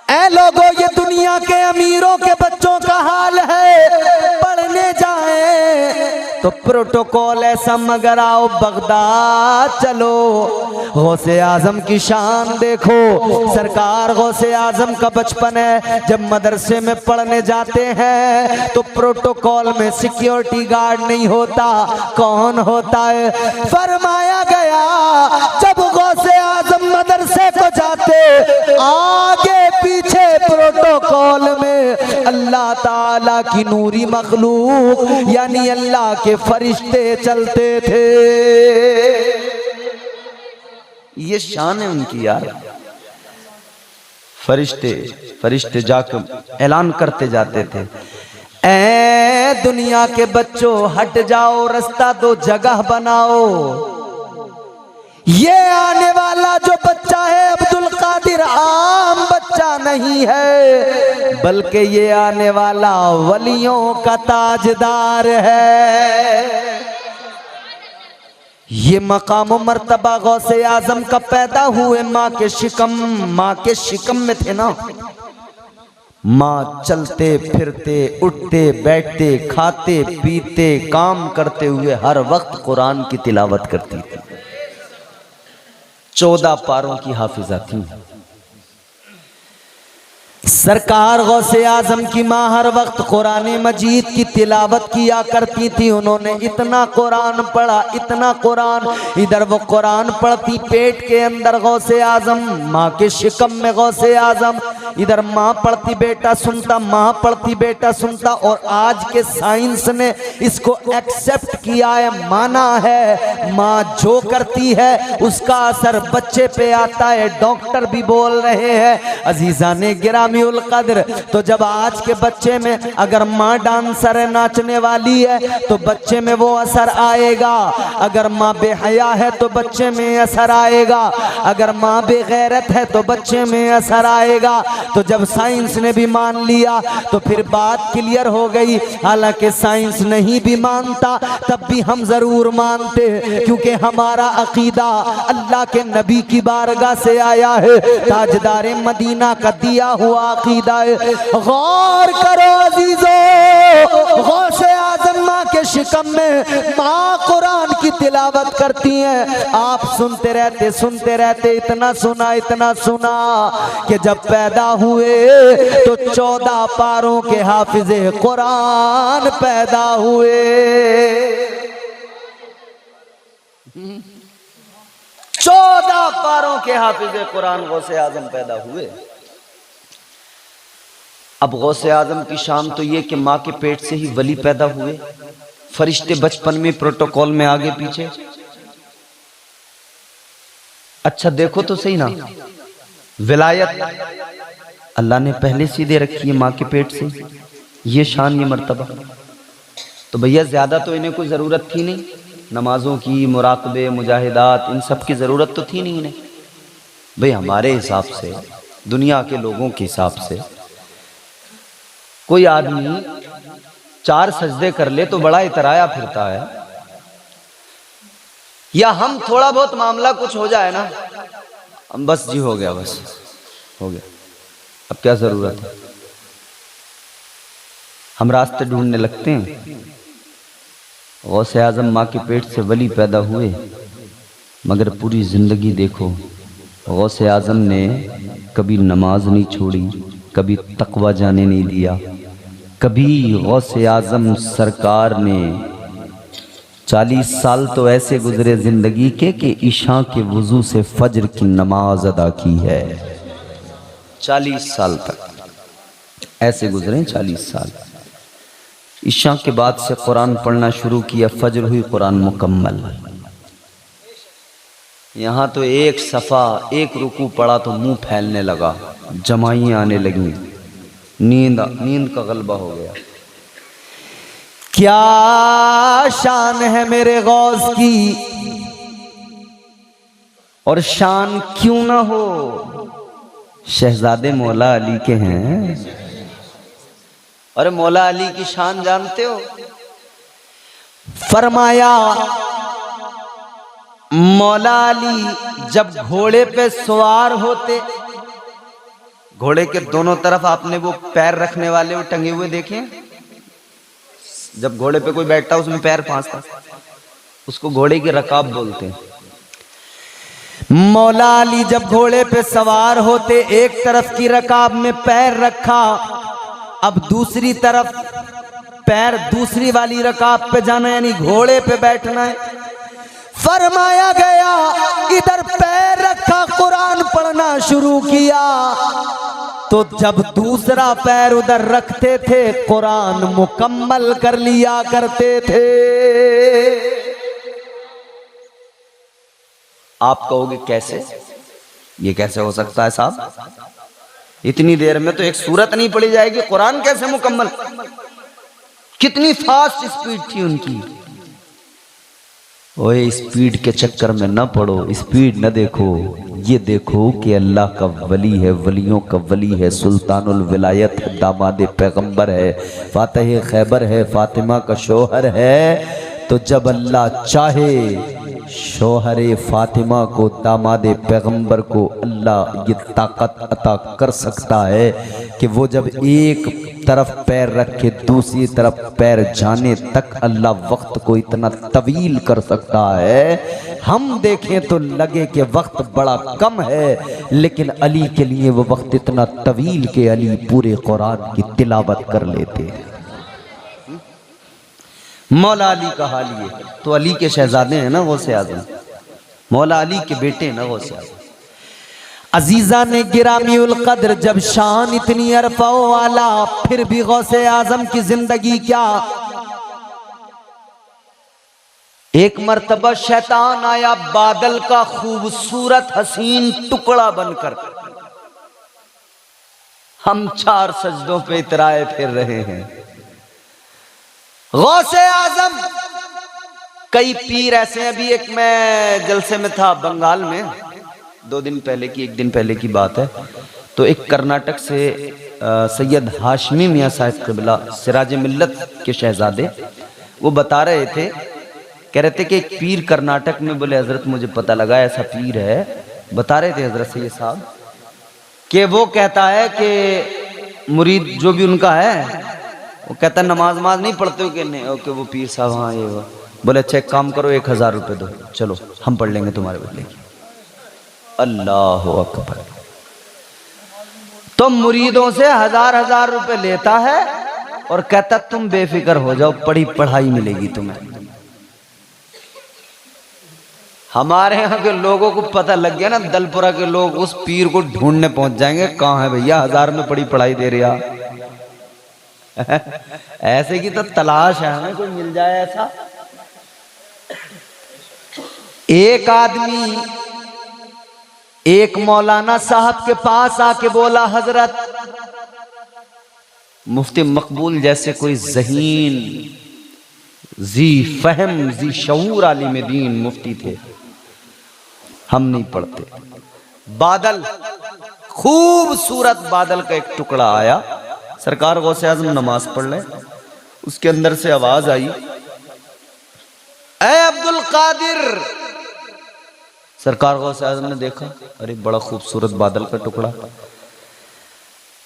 Speaker 1: ऐ लोगों, ये दुनिया के अमीरों के बच्चों का हाल है। पढ़ने जाए तो प्रोटोकॉल ऐसा, मगर आओ बगदाद चलो, गौसे आजम की शान देखो। सरकार गौसे आजम का बचपन है, जब मदरसे में पढ़ने जाते हैं तो प्रोटोकॉल में सिक्योरिटी गार्ड नहीं होता, कौन होता है? फरमाया गया, जब गौसे आजम मदरसे को जाते, आगे पीछे प्रोटोकॉल में अल्लाह ताला की नूरी मखलूक यानी अल्लाह के फरिश्ते चलते थे। ये शान है उनकी यार। फरिश्ते जाकर ऐलान करते जाते थे, ऐ दुनिया के बच्चों हट जाओ, रास्ता दो, जगह बनाओ। ये आने वाला जो बच्चा है अब्दुल कादिर आम बच्चा नहीं है, बल्कि ये आने वाला वलियों का ताजदार है। ये मकाम मर्तबा गौसे आजम का पैदा हुए माँ के शिकम में थे ना। माँ चलते फिरते, उठते बैठते, खाते पीते, काम करते हुए हर वक्त कुरान की तिलावत करती थी। 14 पारों की हाफिजा थी। सरकार गौसे आजम की माँ हर वक्त कुरान मजीद की तिलावत किया करती थी। उन्होंने इतना कुरान पढ़ा, इतना कुरान, इधर वो कुरान पढ़ती पेट के अंदर गौसे आजम, माँ के शिकम में गौसे आजम, इधर माँ पढ़ती बेटा सुनता, माँ पढ़ती बेटा सुनता। और आज के साइंस ने इसको एक्सेप्ट किया है, माना है, माँ जो करती है उसका असर बच्चे पे आता है। डॉक्टर भी बोल रहे हैं अजीजाने गिरामी उल कद्र, तो जब आज के बच्चे में अगर माँ डांसर है, नाचने वाली है, तो बच्चे में वो असर आएगा। अगर माँ बेहया है तो बच्चे में असर आएगा, अगर माँ बेगैरत है तो बच्चे में असर आएगा। तो जब साइंस ने भी मान लिया तो फिर बात क्लियर हो गई। हालांकि साइंस नहीं भी मानता तब भी हम जरूर मानते, क्योंकि हमारा अकीदा अल्लाह के नबी की बारगाह से आया है, ताजदार मदीना का दिया हुआ अकीदा है। गौर करो अजीजों, गौसे आजम माँ के शिकम में माँ कुरान की तिलावत करती हैं। आप सुनते रहते, इतना सुना कि जब पैदा हुए तो 14 पारों के हाफिजे कुरान पैदा हुए। 14 पारों के हाफिजे कुरान गौसे आजम पैदा हुए। अब गौसे आजम की शान तो ये कि माँ के पेट से ही वली पैदा हुए। फरिश्ते बचपन में प्रोटोकॉल में आगे पीछे। अच्छा देखो तो सही ना, विलायत अल्लाह ने पहले से दे रखी है माँ के पेट से, ये शान, ये मर्तबा। तो भैया ज्यादा तो इन्हें कोई जरूरत थी नहीं, नमाजों की, मुराकबे, मुजाहिदात, इन सब की जरूरत तो थी नहीं इन्हें। भाई हमारे हिसाब से, दुनिया के लोगों के हिसाब से, कोई आदमी 4 सजदे कर ले तो बड़ा इतराया फिरता है, या हम थोड़ा बहुत मामला कुछ हो जाए ना, हम बस जी हो गया, बस हो गया, अब क्या जरूरत है। हम रास्ते ढूंढने लगते हैं। गौसे आजम माँ के पेट से वली पैदा हुए, मगर पूरी ज़िंदगी देखो गौसे आजम ने कभी नमाज नहीं छोड़ी, कभी तकवा जाने नहीं दिया। कभी गौसे आजम सरकार ने 40 साल तो ऐसे गुजरे ज़िंदगी के कि ईशा के वज़ू से फज्र की नमाज अदा की है। 40 साल तक ऐसे गुजरे, 40 साल। ईशा के बाद से कुरान पढ़ना शुरू किया, फज्र हुई कुरान मुकम्मल। यहाँ तो एक सफ़ा एक रुकू पढ़ा तो मुंह फैलने लगा, जमाइयाँ आने लगी, नींद का गलबा हो गया। क्या शान है मेरे गौस की, और शान क्यों ना हो, शहजादे मौला अली के हैं। अरे मौला अली की शान जानते हो? फरमाया मौला अली जब घोड़े पे सवार होते, घोड़े के दोनों तरफ आपने वो पैर रखने वाले वो टंगे हुए देखे? जब घोड़े पे कोई बैठता उसमें पैर फांसता, उसको घोड़े की रकाब बोलते हैं। मौला अली जब घोड़े पे सवार होते, एक तरफ की रकाब में पैर रखा, अब दूसरी तरफ पैर दूसरी वाली रकाब पे जाना, यानी घोड़े पे बैठना है। फरमाया गया इधर पैर रखा, कुरान पढ़ना शुरू किया, तो जब दूसरा पैर उधर रखते थे कुरान मुकम्मल कर लिया करते थे। आप कहोगे कैसे, ये कैसे हो सकता है साहब? इतनी देर में तो एक सूरत नहीं पढ़ी जाएगी, कुरान कैसे मुकम्मल? कितनी फास्ट स्पीड थी उनकी। ओए स्पीड के चक्कर में न पड़ो, स्पीड न देखो, ये देखो कि अल्लाह का वली है, वलियों का वली है, सुल्तानुल विलायत है, दामाद पैगंबर है, फातिह खैबर है, फातिमा का शौहर है। तो जब अल्लाह चाहे शौहरे फातिमा को, दामाद पैगंबर को अल्लाह ये ताकत अता कर सकता है कि वो जब एक तरफ पैर रख के दूसरी तरफ पैर जाने तक अल्लाह वक्त को इतना तवील कर सकता है। हम देखें तो लगे कि वक्त बड़ा कम है, लेकिन अली के लिए वो वक्त इतना तवील कि अली पूरे कुरान की तिलावत कर लेते हैं। मौला अली का हाल ये, तो अली के शहजादे हैं ना गौसे आजम, मौला अली के बेटे हैं ना गौसे आजम। अजीजा ने गिरामी उल कद्र, जब शान इतनी अरफाओ वाला, फिर भी गौसे आजम की जिंदगी क्या। एक मर्तबा शैतान आया बादल का खूबसूरत हसीन टुकड़ा बनकर, हम 4 सजदों पे इतराए फिर रहे हैं। गौसे आजम कई पीर ऐसे हैं। अभी एक मैं जलसे में था बंगाल में, 2 दिन पहले की, 1 दिन पहले की बात है। तो एक कर्नाटक से सैयद हाशमी मियाँ साहिब क़िबला, सिराज मिल्लत के शहजादे, वो बता रहे थे, कह रहे थे कि एक पीर कर्नाटक में, बोले हजरत मुझे पता लगा ऐसा पीर है। बता रहे थे हजरत सैयद साहब कि वो कहता है कि मुरीद जो भी उनका है, वो कहता है नमाज माज नहीं पढ़ते हो कि नहीं? ओके वो पीर साहब, हाँ ये वो। बोले अच्छा एक काम करो, 1000 रुपये दो, चलो हम पढ़ लेंगे तुम्हारे बदले की। अल्लाह अकबर। तो मुरीदों से 1000 रुपये लेता है और कहता तुम बेफिक्र हो जाओ, पढ़ाई मिलेगी तुम्हें। हमारे यहाँ के लोगों को पता लग गया ना, दलपुरा के लोग उस पीर को ढूंढने पहुंच जाएंगे, कहाँ है भैया 1000 में पढ़ाई दे रहा। ऐसे की तो तलाश है हमें, कोई मिल जाए ऐसा। एक आदमी एक मौलाना साहब के पास आके बोला, हजरत मुफ्ती मकबूल जैसे कोई ज़हीन जी फहम जी शऊर आलिम दीन मुफ्ती थे, हम नहीं पढ़ते। बादल, खूबसूरत बादल का एक टुकड़ा आया, सरकार गौसे आजम नमाज पढ़ ले, उसके अंदर से आवाज आई, ऐ अब्दुल कादिर। सरकार गौसे आजम ने देखा, अरे बड़ा खूबसूरत बादल का टुकड़ा।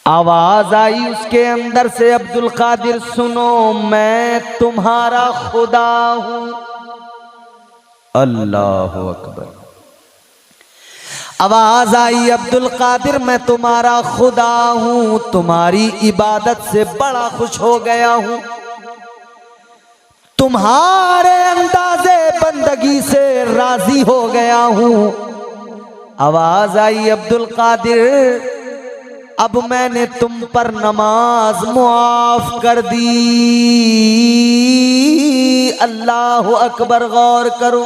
Speaker 1: आवाज आई उसके अंदर से, अब्दुल कादिर सुनो मैं तुम्हारा खुदा हूं। अल्लाह अकबर। आवाज आई अब्दुल कादिर मैं तुम्हारा खुदा हूं, तुम्हारी इबादत से बड़ा खुश हो गया हूं, तुम्हारे अंदाजे बंदगी से राजी हो गया हूं। आवाज आई अब्दुल कादिर अब मैंने तुम पर नमाज मुआफ कर दी। अल्लाह अकबर। गौर करो,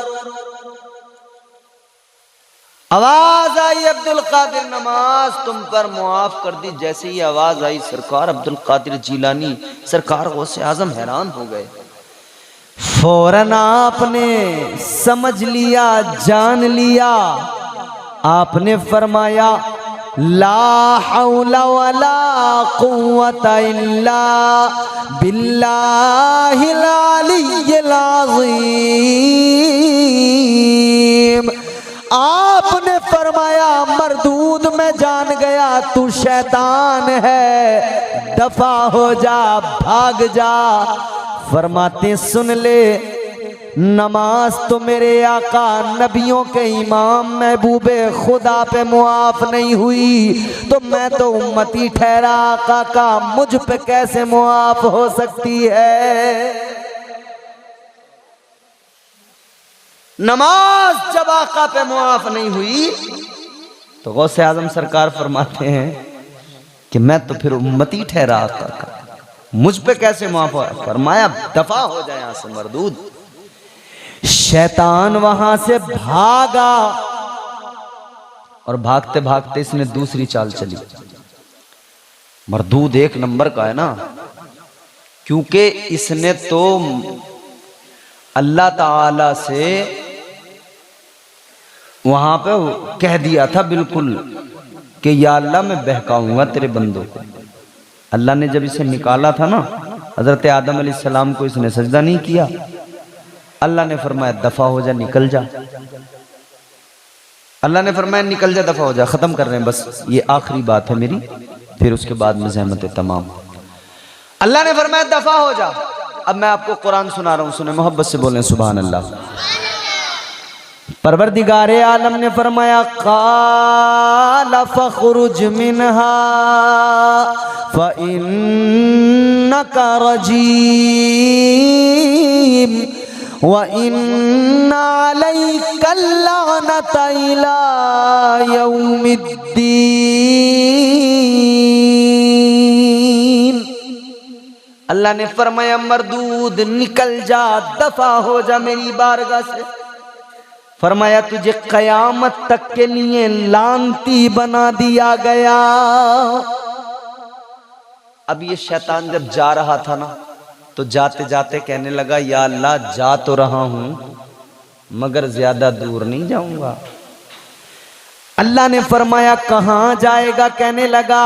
Speaker 1: आवाज आई अब्दुल कादिर नमाज तुम पर मुआफ कर दी। जैसे ही आवाज आई सरकार अब्दुल कादिर जीलानी सरकार गौसे आजम हैरान हो गए। फौरन आपने समझ लिया, जान लिया। आपने फरमाया ला हौला वला कुव्वता इल्ला बिल्लाहिल अलिय्यिल अज़ीम। आपने फरमाया मरदूद में जान गया तू शैतान है, दफा हो जा, भाग जा। फरमाते सुन ले, नमाज तो मेरे आका नबियों के इमाम महबूबे खुदा पे मुआफ नहीं हुई, तो मैं तो उम्मती ठहरा आका का, मुझ पे कैसे मुआफ हो सकती है। नमाज जब आका पे मुआफ नहीं हुई तो गौसे आजम सरकार फरमाते हैं कि मैं तो फिर उम्मती ठहरा आका का, मुझ पे कैसे मुआफ हो। फरमाया दफा हो जाए यहां से मरदूद। शैतान वहां से भागा और भागते भागते इसने दूसरी चाल चली। मरदूद एक नंबर का है ना, क्योंकि इसने तो अल्लाह ताला से वहां पे कह दिया था बिल्कुल कि या अल्लाह मैं बहकाऊंगा तेरे बंदों को। अल्लाह ने जब इसे निकाला था ना, हजरत आदम अलैहिस्सलाम को इसने सजदा नहीं किया। अल्लाह ने फरमाया दफा हो जा, निकल जा। अल्लाह ने फरमाया निकल जा, दफा हो जा, खत्म कर रहे हैं, बस ये आखिरी बात है मेरी, फिर उसके बाद में ज़हमत तमाम। अल्लाह ने फरमाया दफा हो जा। अब मैं आपको कुरान सुना रहा हूं, सुने, मोहब्बत से बोलें सुभान अल्लाह। परवरदिगारे आलम ने फरमाया क़ाल फ़ख़रुज मिन्हा फ़इन्नका रजीम व इन्ना अलैका लअनता इला यौमिद्दीन। अल्लाह ने फरमाया मरदूद निकल जा, दफा हो जा मेरी बारगाह से। फरमाया तुझे कयामत तक के लिए लानती बना दिया गया। अब ये शैतान जब जा रहा था ना, तो जाते जाते कहने लगा या अल्लाह जा तो रहा हूं मगर ज्यादा दूर नहीं जाऊंगा। अल्लाह ने फरमाया कहां जाएगा? कहने लगा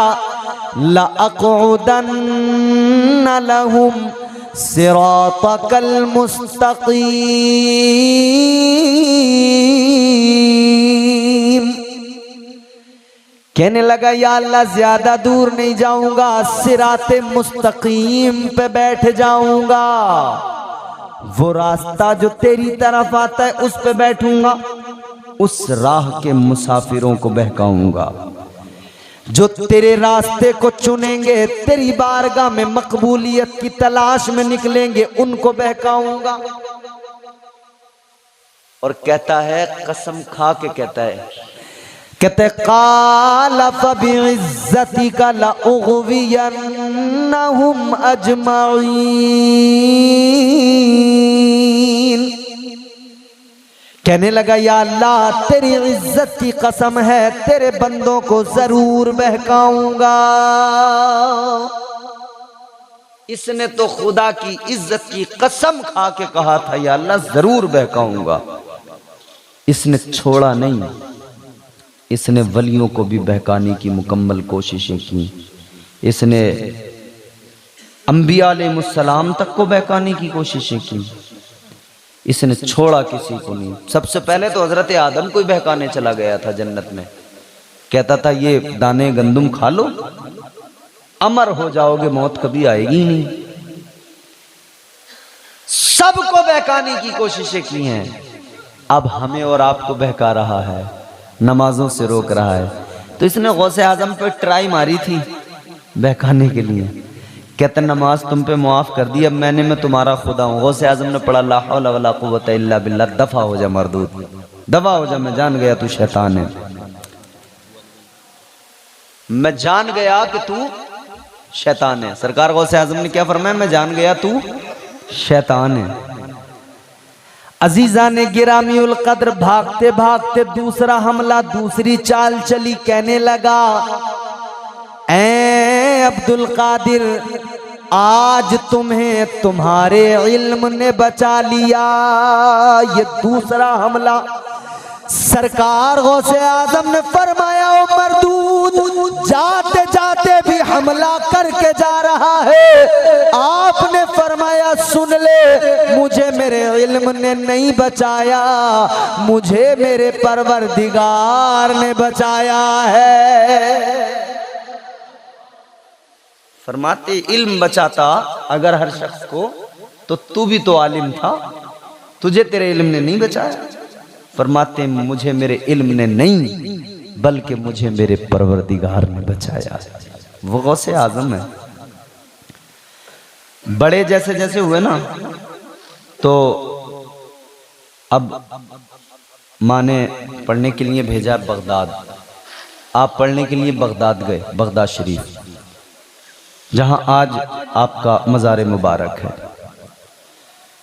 Speaker 1: लअक़उदन्न लहुम सिरातकल मुस्तक़ीम। कहने लगा या अल्लाह ज्यादा दूर नहीं जाऊंगा, सिराते मुस्तकीम पे बैठ जाऊंगा। वो रास्ता जो तेरी तरफ आता है उस पे बैठूंगा, उस राह के मुसाफिरों को बहकाऊंगा। जो तेरे रास्ते को चुनेंगे, तेरी बारगाह में मकबूलियत की तलाश में निकलेंगे, उनको बहकाऊंगा। और कहता है, कसम खा के कहता है, कहते क़ाल फ़बिइज़्ज़तिका लअग़वियन्नहुम अजमईन। कहने लगा या अल्लाह तेरी इज्जत की कसम है, तेरे बंदों को जरूर बहकाऊंगा। इसने तो खुदा की इज्जत की कसम खा के कहा था या अल्लाह जरूर बहकाऊंगा। इसने छोड़ा नहीं, इसने वलियों को भी बहकाने की मुकम्मल कोशिशें की। इसने अंबिया अलैहिस्सलाम तक को बहकाने की कोशिशें की। इसने छोड़ा किसी को नहीं। सबसे पहले तो हजरत आदम को ही बहकाने चला गया था जन्नत में। कहता था ये दाने गंदुम खा लो, अमर हो जाओगे, मौत कभी आएगी ही नहीं। सबको बहकाने की कोशिशें की हैं, अब हमें और आपको बहका रहा है, नमाजों से रोक रहा है। तो इसने गौसे आजम पे ट्राई मारी थी बहकाने के लिए, कहते नमाज तुम पे मुआफ कर दी, अब मैं तुम्हारा खुदा हूं। गौसे आजम ने पढ़ा ला हौला वला कुव्वता इल्ला बिल्लाह, दफा हो जा मरदूद, दफा हो जा, मैं जान गया तू शैतान है, मैं जान गया कि तू शैतान है। सरकार गौसे आजम ने क्या फरमाया, मैं जान गया तू शैतान है। अजीजा ने गिरामी उल कद्र भागते भागते दूसरा हमला, दूसरी चाल चली, कहने लगा ऐ अब्दुल कादिर, आज तुम्हें तुम्हारे इल्म ने बचा लिया। ये दूसरा हमला। सरकार गौसे आजम ने फरमाया ओ मरदूद, जाते जाते भी हमला करके जा रहा है। आपने फरमाया सुन ले, मुझे मेरे इल्म ने नहीं बचाया, मुझे मेरे परवरदिगार ने बचाया है। फरमाते इल्म बचाता अगर हर शख्स को, तो तू भी तो आलिम था, तुझे तेरे इल्म ने नहीं बचाया। फरमाते मुझे मेरे इल्म ने नहीं, बल्कि मुझे मेरे परवरदिगार ने बचाया। वो गौसे आजम है। बड़े जैसे जैसे हुए ना, तो अब माँ ने पढ़ने के लिए भेजा बगदाद। आप पढ़ने के लिए बगदाद गए, बगदाद शरीफ, जहां आज आपका मज़ार मुबारक है।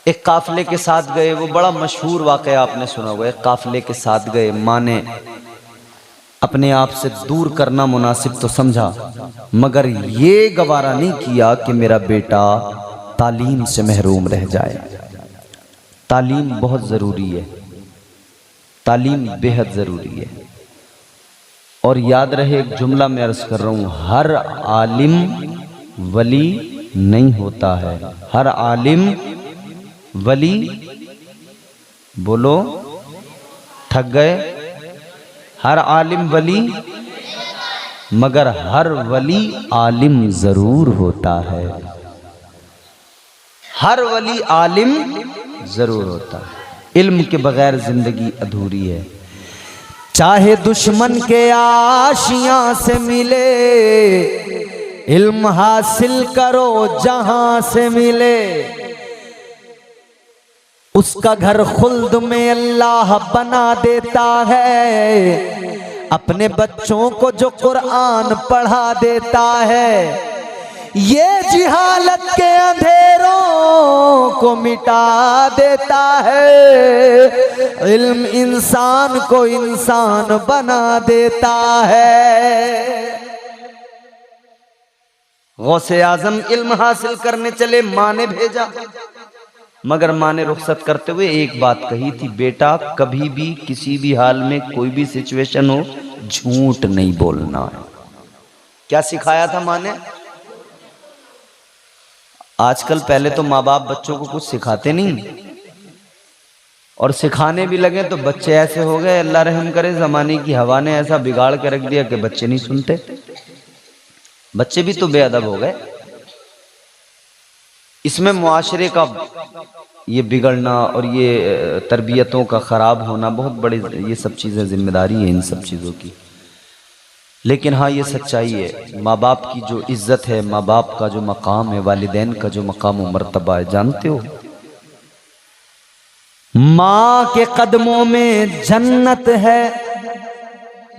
Speaker 1: एक काफिले के साथ गए, वो बड़ा मशहूर वाक़या आपने सुना हुआ है। काफिले के साथ गए, माँ ने अपने आप से दूर करना मुनासिब तो समझा, मगर ये गवारा नहीं किया कि मेरा बेटा तालीम से महरूम रह जाए। तालीम बहुत ज़रूरी है, तालीम बेहद ज़रूरी है। और याद रहे, एक जुमला मैं अर्ज़ कर रहा हूँ, हर आलिम वली नहीं होता है। हर आलिम वली, बोलो ठग गए, हर आलिम वली, मगर हर वली आलिम जरूर होता है। हर वली आलिम जरूर होता है। इल्म के बगैर जिंदगी अधूरी है। चाहे दुश्मन के आशियां से मिले, इल्म हासिल करो जहां से मिले। उसका घर खुल्द में अल्लाह बना देता है, अपने बच्चों को जो कुरान पढ़ा देता है। ये जिहालत के अंधेरों को मिटा देता है, इल्म इंसान को इंसान बना देता है। गौसे आजम इल्म हासिल करने चले, माँ ने भेजा, मगर माँ ने रुखसत करते हुए एक बात कही थी, बेटा कभी भी किसी भी हाल में कोई भी सिचुएशन हो, झूठ नहीं बोलना है। क्या सिखाया था माँ ने? आजकल, पहले तो माँ बाप बच्चों को कुछ सिखाते नहीं, और सिखाने भी लगे तो बच्चे ऐसे हो गए, अल्लाह रहम करे, जमाने की हवा ने ऐसा बिगाड़ के रख दिया कि बच्चे नहीं सुनते। बच्चे भी तो बेअदब हो गए। इसमें मुआशरे का ये बिगड़ना और ये तरबियतों का ख़राब होना बहुत बड़ी, ये सब चीज़ें जिम्मेदारी है इन सब चीज़ों की। लेकिन हाँ, ये सच्चाई है, माँ बाप की जो इज़्ज़त है, माँ बाप का जो मकाम है, वालिदैन का जो मकाम व मर्तबा है, जानते हो? माँ के कदमों में जन्नत है,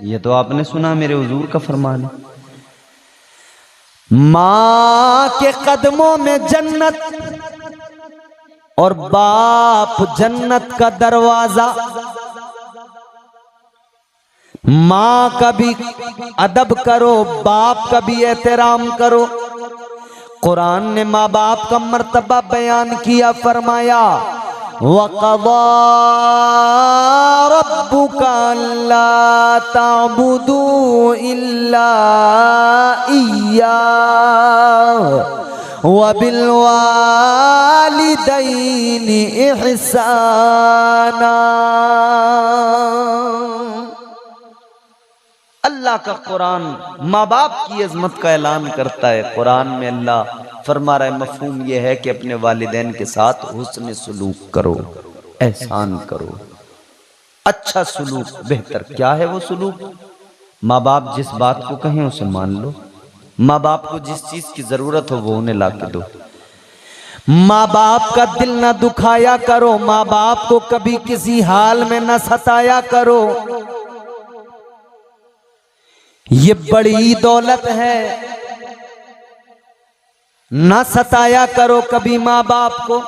Speaker 1: ये तो आपने सुना, मेरे हुजूर का फरमान है। माँ के कदमों में जन्नत, और बाप जन्नत का दरवाजा। माँ का भी अदब करो, बाप का भी एहतराम करो। कुरान ने माँ बाप का मर्तबा बयान किया, फरमाया वक़ज़ा रब्बुका अल्ला ताबुदू इल्ला इय्याहु व बिल वालिदैनि इहसाना। अल्लाह अल्लाह का कुरान माँ बाप की अजमत का ऐलान करता है। कुरान में अल्लाह फरमा रहा है, मफहूम यह है कि अपने वालिदैन के साथ हुस्न सुलूक करो, एहसान करो, अच्छा सुलूक। बेहतर क्या है वो सुलूक? माँ बाप जिस बात को कहें उसे मान लो। माँ बाप को जिस चीज की जरूरत हो वो उन्हें ला के दो। माँ बाप का दिल ना दुखाया करो, माँ बाप को कभी किसी हाल में न सताया करो। ये बड़ी दौलत है, ना सताया करो कभी माँ बाप को।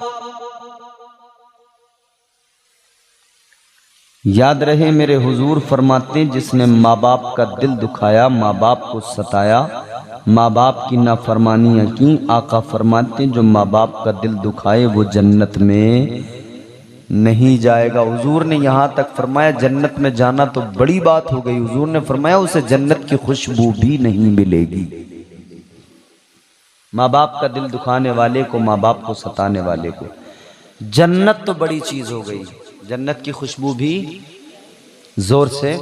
Speaker 1: याद रहे मेरे हुजूर फरमाते हैं, जिसने माँ बाप का दिल दुखाया, माँ बाप को सताया, माँ बाप की नाफरमानियां की, आका फरमाते हैं जो माँ बाप का दिल दुखाए वो जन्नत में नहीं जाएगा। हुजूर ने यहाँ तक फरमाया जन्नत में जाना तो बड़ी बात हो गई, हुजूर ने फरमाया उसे जन्नत की खुशबू भी नहीं मिलेगी। माँ बाप का दिल दुखाने वाले को, माँ बाप को सताने वाले को, जन्नत तो बड़ी चीज हो गई, जन्नत की खुशबू भी जोर से।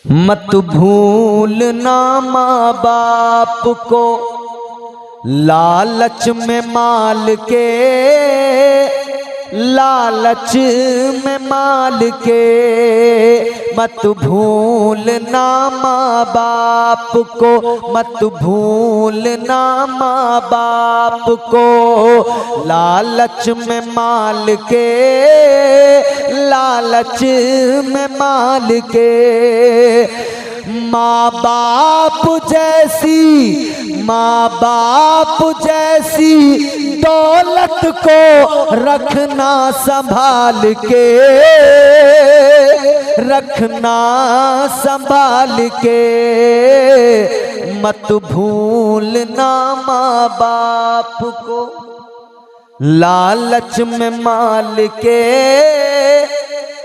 Speaker 1: मत भूलना माँ बाप को लालच में माल के, लालच में माल के। मत भूलना माँ बाप को, मत भूलना माँ बाप को लालच में माल के, लालच में माल के। माँ बाप जैसी, माँ बाप जैसी दौलत को रखना संभाल के, रखना संभाल के। मत भूलना माँ बाप को लालच में माल के,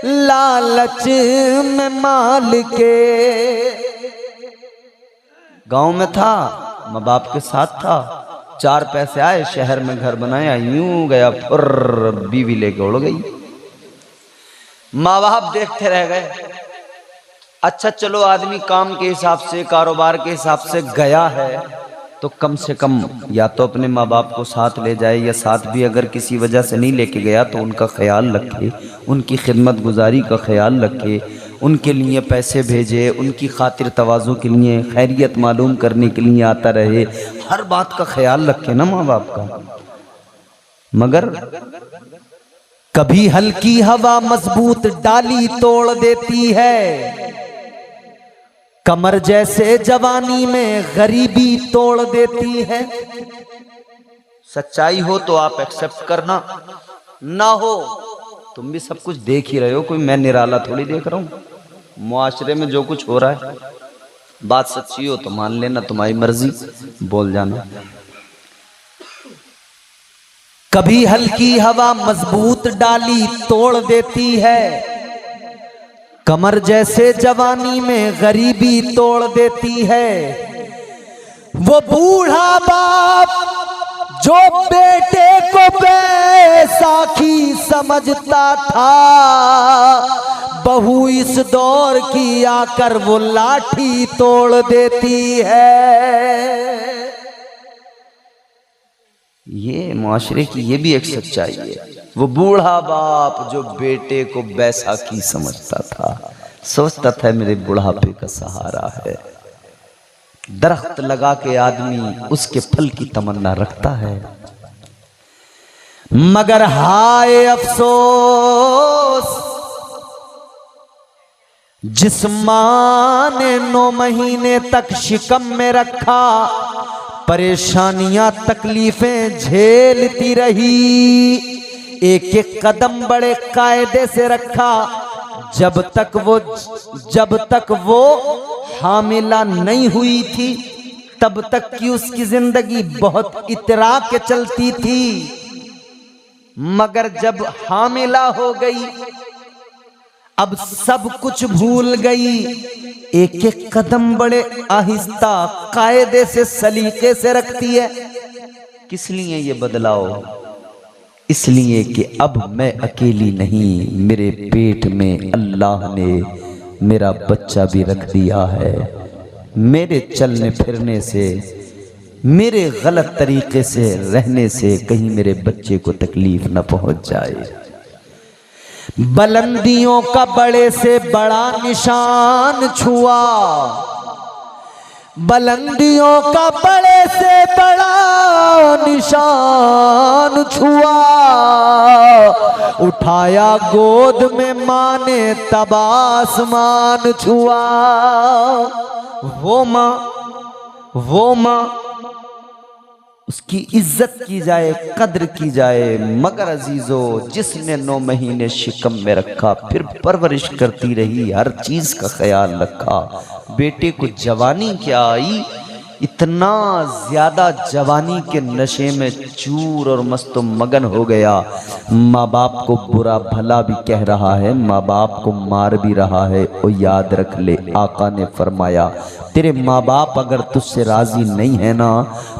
Speaker 1: लालच में माल के। गांव में था, माँ बाप के साथ था, 4 पैसे आए, शहर में घर बनाया, यूं गया फुर्र, बीवी लेके उड़ गई। माँ बाप देखते रह गए। अच्छा चलो आदमी काम के हिसाब से, कारोबार के हिसाब से गया है तो कम से कम या तो अपने माँ बाप को साथ ले जाए, या साथ भी अगर किसी वजह से नहीं लेके गया तो उनका ख्याल रखे, उनकी खिदमत गुजारी का ख्याल रखे, उनके लिए पैसे भेजे, उनकी खातिर तवाज़ु के लिए, खैरियत मालूम करने के लिए आता रहे, हर बात का ख्याल रखे ना माँ बाप का। मगर कभी हल्की हवा मजबूत डाली तोड़ देती है, कमर जैसे जवानी में गरीबी तोड़ देती है। सच्चाई हो तो आप एक्सेप्ट करना, ना हो तुम भी सब कुछ देख ही रहे हो, कोई मैं निराला थोड़ी देख रहा हूं। मुआशरे में जो कुछ हो रहा है, बात सच्ची हो तो मान लेना, तुम्हारी मर्जी, बोल जाना। कभी हल्की हवा मजबूत डाली तोड़ देती है, कमर जैसे जवानी में गरीबी तोड़ देती है। वो बूढ़ा बाप जो बेटे को बैसाखी समझता था, बहू इस दौर की आकर वो लाठी तोड़ देती है। ये मुआशरे की ये भी एक सच्चाई है। वो बूढ़ा बाप जो बेटे को बैसाखी समझता था, सोचता था मेरे बुढ़ापे का सहारा है। दरख्त लगा के आदमी उसके फल की तमन्ना रखता है, मगर हाय अफसोस जिस मां ने 9 महीने तक शिकम में रखा, परेशानियां तकलीफें झेलती रही, एक एक कदम बड़े कायदे से रखा, जब तक वो हामिला नहीं हुई थी तब तक की उसकी जिंदगी बहुत इतरा के चलती थी। मगर जब हामिला हो गई अब सब कुछ भूल गई, एक एक कदम बड़े आहिस्ता कायदे से सलीके से रखती है। किस लिए ये बदलाव? इसलिए कि अब मैं अकेली नहीं, मेरे पेट में अल्लाह ने मेरा बच्चा भी रख दिया है। मेरे चलने फिरने से, मेरे गलत तरीके से रहने से कहीं मेरे बच्चे को तकलीफ न पहुंच जाए। बुलंदियों का बड़े से बड़ा निशान छुआ, बुलंदियों का बड़े से बड़ा निशान छुआ, उठाया गोद में माँ ने तब आसमान छुआ। वो माँ उसकी इज्जत की जाए, कद्र की जाए, मगर अजीजो जिसने 9 महीने शिकम में रखा, फिर परवरिश करती रही, हर चीज का ख्याल रखा। बेटे को जवानी क्या आई, इतना ज्यादा जवानी के नशे में चूर और मस्तो मगन हो गया। माँ बाप को बुरा भला भी कह रहा है, माँ बाप को मार भी रहा है। और याद रख ले, आका ने फरमाया तेरे माँ बाप अगर तुझसे राजी नहीं है ना,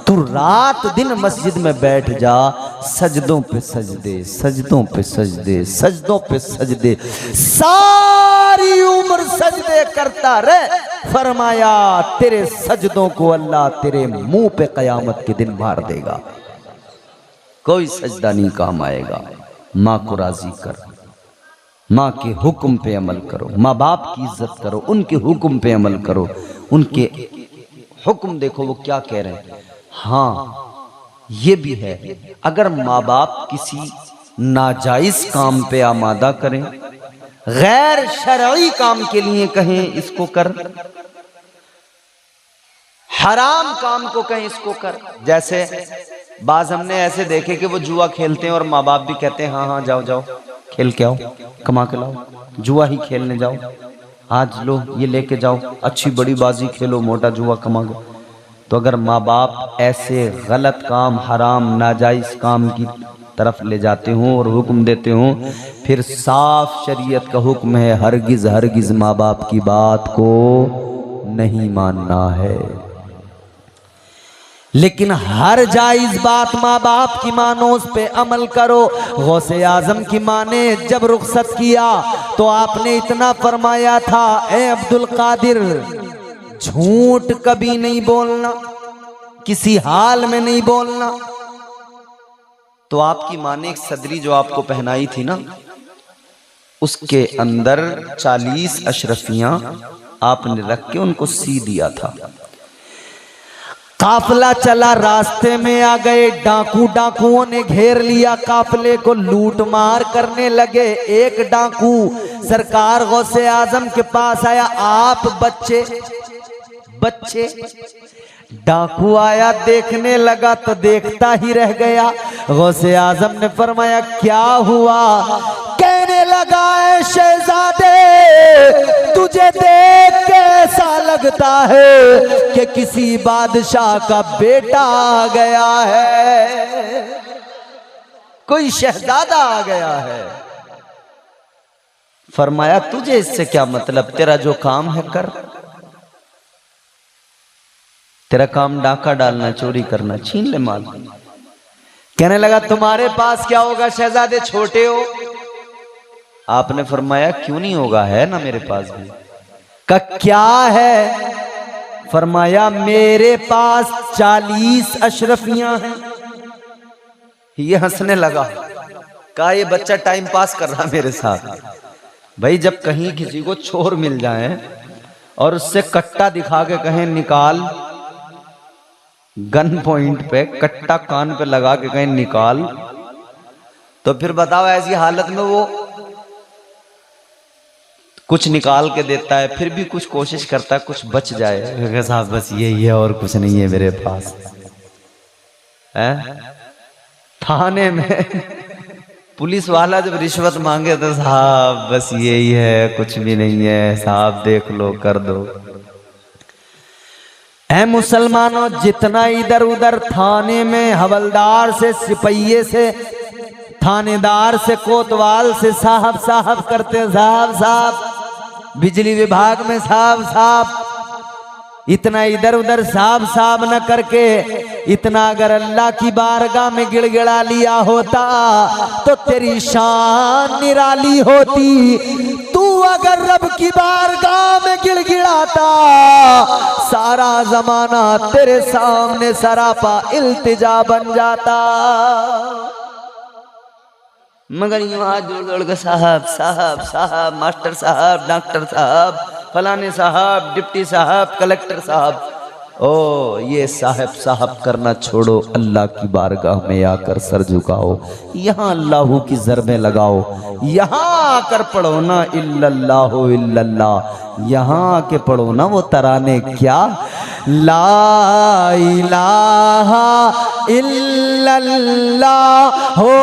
Speaker 1: तू रात दिन मस्जिद में बैठ जा, सजदों पे सजदे, सजदों पे सजदे, सजदों पे सजदे, सारी उम्र सजदे करता रहे। फरमाया तेरे सजदों को अल्लाह तेरे मुंह पे कयामत के दिन मार देगा, कोई सजदा नहीं काम आएगा। माँ को राजी कर, माँ के हुक्म पे अमल करो, माँ बाप की इज्जत करो, उनके हुक्म पे अमल करो। उनके हुक्म देखो वो क्या कह रहे हैं। हाँ ये भी है, अगर माँ बाप किसी नाजायज काम पे आमादा करें, गैर शरई काम के लिए कहें इसको कर, हराम काम को कहें इसको कर। जैसे बाज हमने ऐसे देखे कि वो जुआ खेलते हैं और माँ बाप भी कहते हैं हाँ हाँ जाओ जाओ खेल के आओ, कमा के लाओ, जुआ ही खेलने जाओ, आज लो ये लेके जाओ, अच्छी बड़ी बाजी खेलो, मोटा जुआ कमा गए। तो अगर माँ बाप ऐसे गलत काम, हराम नाजायज काम की तरफ ले जाते हों और हुक्म देते हों, फिर साफ शरीयत का हुक्म है हरगिज हरगिज माँ बाप की बात को नहीं मानना है। लेकिन हर जायज बात माँ बाप की मानो, उस पे अमल करो। गौसे आजम की माँ ने जब रुखसत किया तो आपने इतना फरमाया था, ए अब्दुल कादिर झूठ कभी नहीं बोलना, किसी हाल में नहीं बोलना। तो आपकी माँ ने एक सदरी जो आपको पहनाई थी ना, उसके अंदर 40 अशरफियां आपने रख के उनको सी दिया था। काफिला चला, रास्ते में आ गए डाकुओं ने घेर लिया, काफिले को लूट मार करने लगे। एक डाकू सरकार गौसे आजम के पास आया, आप बच्चे डाकू आया, देखने लगा तो देखता ही रह गया। गौसे आजम ने फरमाया क्या हुआ? कहने लगा है शहजादे तुझे देख के ऐसा लगता है कि किसी बादशाह का बेटा आ गया है, कोई शहजादा आ गया है। फरमाया तुझे इससे क्या मतलब, तेरा जो काम है कर, तेरा काम डाका डालना, चोरी करना, छीन ले माल। कहने लगा तुम्हारे पास क्या होगा शहजादे, छोटे हो। आपने फरमाया क्यों नहीं होगा, है ना मेरे पास भी। का क्या है? फरमाया मेरे पास 40 अशरफियां हैं। ये हंसने लगा, कहा ये बच्चा टाइम पास कर रहा मेरे साथ। भाई जब कहीं किसी को चोर मिल जाए और उससे कट्टा दिखा के कहें निकाल, गन पॉइंट पे कट्टा कान पे लगा के कहें निकाल, तो फिर बताओ ऐसी हालत में वो कुछ निकाल के देता है, फिर भी कुछ कोशिश करता है कुछ बच जाए। साहब बस यही है और कुछ नहीं है मेरे पास। थाने में पुलिस वाला जब रिश्वत मांगे तो साहब बस यही है, कुछ भी नहीं है, साहब देख लो कर दो। ऐ मुसलमानों, जितना इधर उधर थाने में हवलदार से, सिपहिये से, थानेदार से, कोतवाल से साहब साहब करते, साहब साहब, बिजली विभाग में साहब साहब, इतना इधर उधर साहब साहब न करके इतना अगर अल्लाह की बारगाह में गिड़गिड़ा लिया होता तो तेरी शान निराली होती। तू अगर रब की बारगाह में गिड़गिड़ाता, सारा जमाना तेरे सामने सरापा इल्तिजा बन जाता। मगर यूं हाथ जोड़ जोड़ के साहब साहब साहब, मास्टर साहब, डॉक्टर साहब, फलाने साहब, डिप्टी साहब, कलेक्टर साहब, ओ ये साहब साहब करना छोड़ो, अल्लाह की बारगाह में आकर सर झुकाओ, यहाँ अल्लाह की ज़रबें लगाओ, यहाँ आकर पढ़ो ना इल्लल्लाहु इल्लल्लाह, यहाँ आके पढ़ो ना वो तराने क्या, ला इलाहा इल्लल्लाह हो,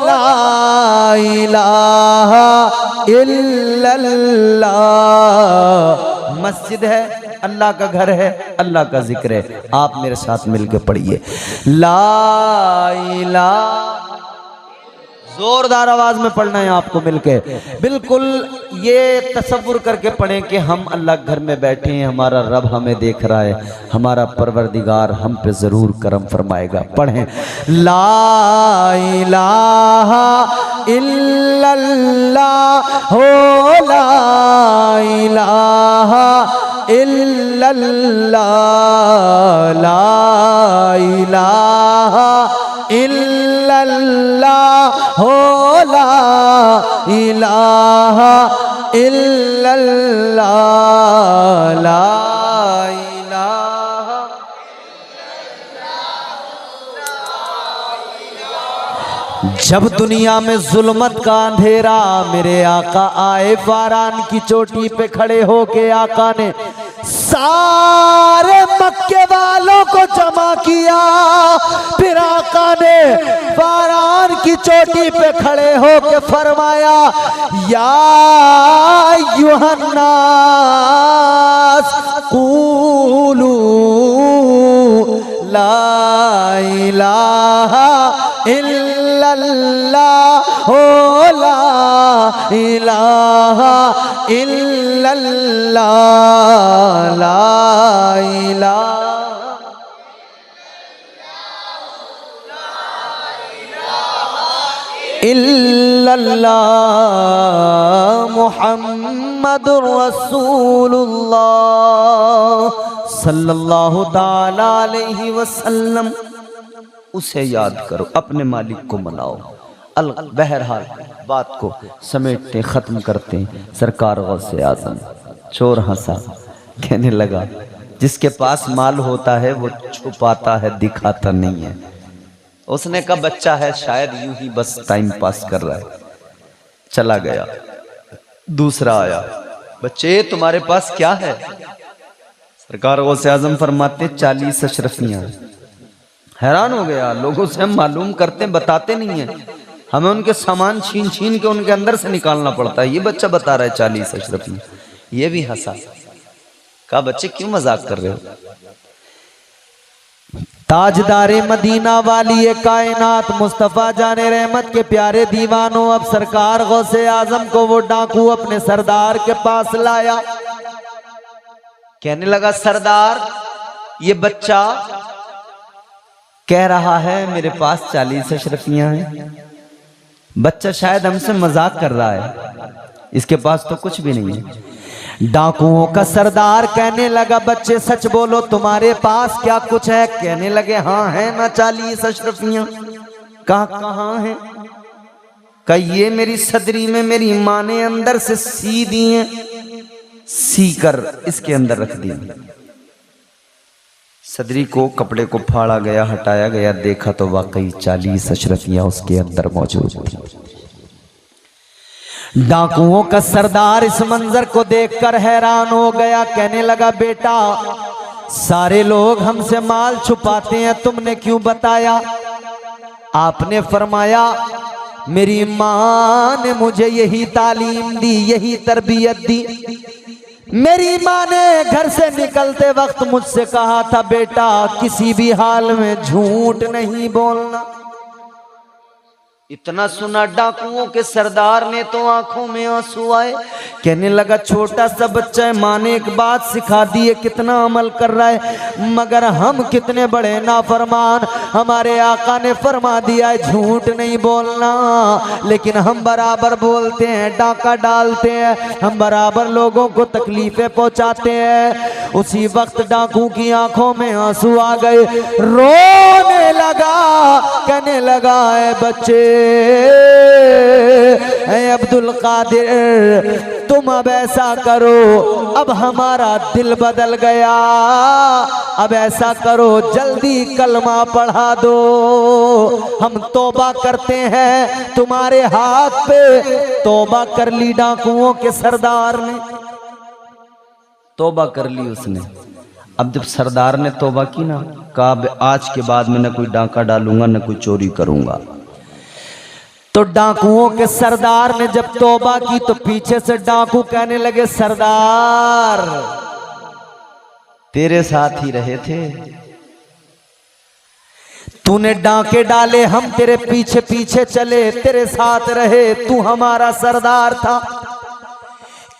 Speaker 1: ला इलाहा इल्लल्लाह। मस्जिद है, अल्लाह का घर है, अल्लाह का जिक्र है, आप मेरे साथ मिलके पढ़िए ला इलाहा। जोरदार आवाज में पढ़ना है आपको मिलके, बिल्कुल ये तसव्वुर करके पढ़ें कि हम अल्लाह घर में बैठे हैं, हमारा रब हमें देख रहा है, हमारा परवरदिगार हम पे जरूर करम फरमाएगा। पढ़ें ला इलाहा इल्लल्लाह हो, ला इलाहा इल्लल्लाह, ला इलाहा इल्लल्लाह हो, ला इलाहा इल्लल्लाह, ला इलाहा। जब दुनिया में जुल्मत का अंधेरा, मेरे आका आए फारान की चोटी पे खड़े होके आका ने सारे मक्के वालों को जमा किया, फिर आका ने फारान की चोटी पे खड़े होके फरमाया, या अय्युहन्नास कूलू ला इलाहा इल्लल्लाह हो, ला इलाहा इल्लल्लाह, ला इलाहा इल्लल्लाह मुहम्मदुर रसूलुल्लाह सल्लल्लाहु ताला अलैहि वसल्लम। उसे याद करो, अपने मालिक को मनाओ। बहरहाल बात को समेटते ख़त्म करते हैं। सरकार गौसे आज़म चोर हंसा, कहने लगा जिसके पास माल होता है वो छुपाता है, दिखाता नहीं है। उसने कहा बच्चा है, शायद यूं ही बस टाइम पास कर रहा है, चला गया। दूसरा आया, बच्चे तुम्हारे पास क्या है? सरकार गौसे आज़म फरमाते 40 अशरफियाँ। हैरान हो गया, लोगों से हम मालूम करते बताते नहीं है, हमें उनके सामान छीन छीन के उनके अंदर से निकालना पड़ता है। ये बच्चा बता रहा है 40 अशरफियाँ। ये भी हंसा, कहा बच्चे क्यों मजाक कर रहे हो? ताजदारे मदीना वाली कायनात मुस्तफ़ा जाने रहमत के प्यारे दीवानों, अब सरकार गौसे आजम को वो डाकू अपने सरदार के पास लाया। कहने लगा सरदार, ये बच्चा कह रहा है मेरे पास 40 अशरफियां हैं। बच्चा शायद हमसे मजाक कर रहा है, इसके पास तो कुछ भी नहीं है। डाकुओं का सरदार कहने लगा बच्चे सच बोलो, तुम्हारे पास क्या कुछ है? कहने लगे हाँ है ना 40 अशरफियां। कहाँ है? कहा ये मेरी सदरी में मेरी माँ ने अंदर से सी दी हैं, सी कर इसके अंदर रख दी। सदरी को कपड़े को फाड़ा गया, हटाया गया, देखा तो वाकई 40 अशरफियां उसके अंदर मौजूद थी। डाकुओं का सरदार इस मंजर को देखकर हैरान हो गया। कहने लगा बेटा, सारे लोग हमसे माल छुपाते हैं, तुमने क्यों बताया? आपने फरमाया मेरी माँ ने मुझे यही तालीम दी, यही तरबियत दी। मेरी माँ ने घर से निकलते वक्त मुझसे कहा था बेटा किसी भी हाल में झूठ नहीं बोलना। इतना सुना डाकुओं के सरदार ने तो आंखों में आंसू आए। कहने लगा छोटा सा बच्चा है, माँ ने एक बात सिखा दी है, कितना अमल कर रहा है, मगर हम कितने बड़े नाफरमान। हमारे आका ने फरमा दिया है झूठ नहीं बोलना, लेकिन हम बराबर बोलते हैं, डाका डालते हैं, हम बराबर लोगों को तकलीफें पहुंचाते हैं। उसी वक्त डाकू की आंखों में आंसू आ गए, रोने लगा, कहने लगा है बच्चे अब्दुल कादिर तुम अब ऐसा करो, अब हमारा दिल बदल गया, अब ऐसा करो जल्दी कलमा पढ़ा दो, हम तौबा करते हैं। तुम्हारे हाथ पे तौबा कर ली डाकुओं के सरदार ने, तौबा कर ली उसने। अब जब सरदार ने तौबा की ना, कहा आज के बाद मैं न कोई डाका डालूंगा न कोई चोरी करूंगा। तो डाकुओं के सरदार ने जब तौबा की तो पीछे से डाकू कहने लगे सरदार तेरे साथ ही रहे थे, तूने डाके डाले, हम तेरे पीछे पीछे चले, तेरे साथ रहे, तू हमारा सरदार था।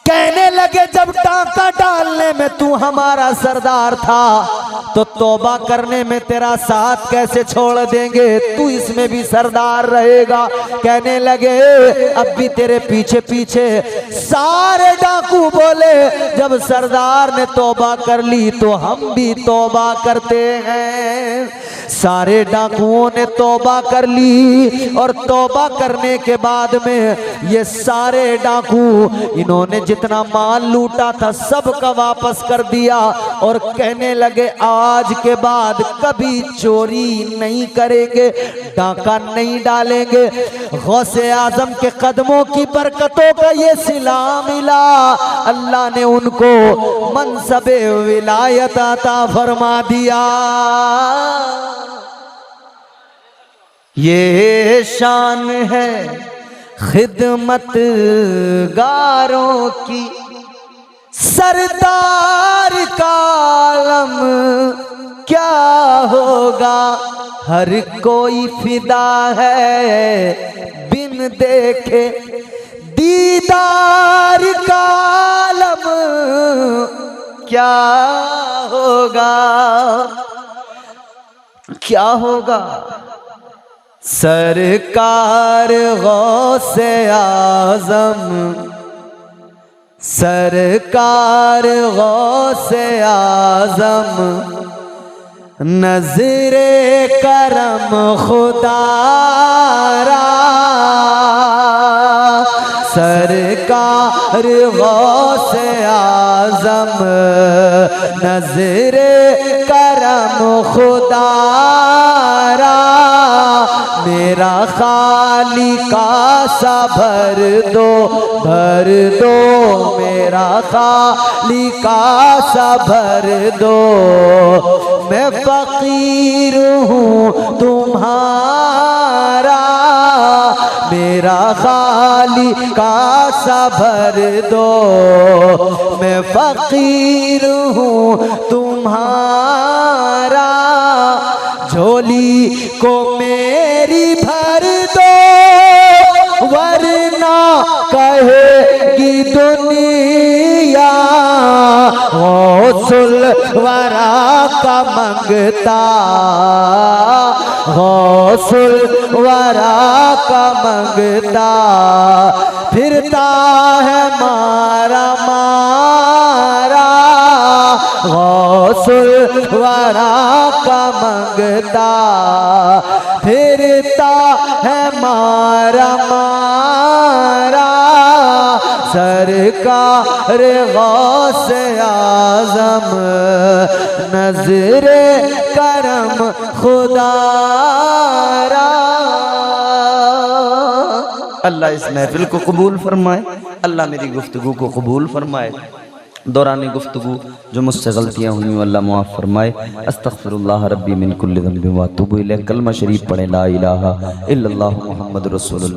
Speaker 1: कहने लगे जब डाका डालने में तू हमारा सरदार था तो तौबा करने में तेरा साथ कैसे छोड़ देंगे, तू इसमें भी सरदार रहेगा। कहने लगे अब भी तेरे पीछे पीछे। सारे डाकू बोले जब सरदार ने तौबा कर ली तो हम भी तौबा करते हैं। सारे डाकुओं ने तौबा कर ली और तौबा करने के बाद में ये सारे डाकू इन्होंने जितना माल लूटा था सबका वापस कर दिया और कहने लगे आज के बाद कभी चोरी नहीं करेंगे, डाका नहीं डालेंगे। गौसे आजम के कदमों की बरकतों का ये सिला मिला, अल्लाह ने उनको मनसबे विलायत अता फरमा दिया। ये शान है खिदमत गारों की, सरदार का आलम क्या होगा, हर कोई फिदा है बिन देखे दीदार का आलम क्या होगा, क्या होगा। सरकार गौसे आज़म, सरकार गौसे आज़म, नज़रे करम खुदारा, सरकार गौसे आज़म, नज़रे करम खुदारा, मेरा खालिका सा भर दो, भर दो, मेरा खालिका सा भर दो, मैं फकीर हूँ तुम्हारा, मेरा खालिका सा भर दो, मैं फकीर हूँ तुम्हारा, झोली को मेरी भर दो वरना कहेगी दुनिया, गौसुल वरा का मंगता, गौसुल वरा का मंगता, फिरता है मारा मारा, गौसुल वरा का मंगता, फिरता है मारा मारा, सरकार गौसे आज़म, नज़रे करम खुदारा। अल्लाह इस महफिल को कबूल फरमाए, अल्लाह मेरी गुफ्तगू को कबूल फरमाए। दौरानी गुफ्तगू जो मुझसे गलतियाँ हुई अल्लाह मुआफ़ फरमाए। अस्तग़फिरुल्लाह रब्बी मिन कुल्लि ज़ंबिन व अतूबु इलैह। कलमा शरीफ पढ़े ला इलाहा इल्लल्लाहु मुहम्मदुर रसूलुल्लाह।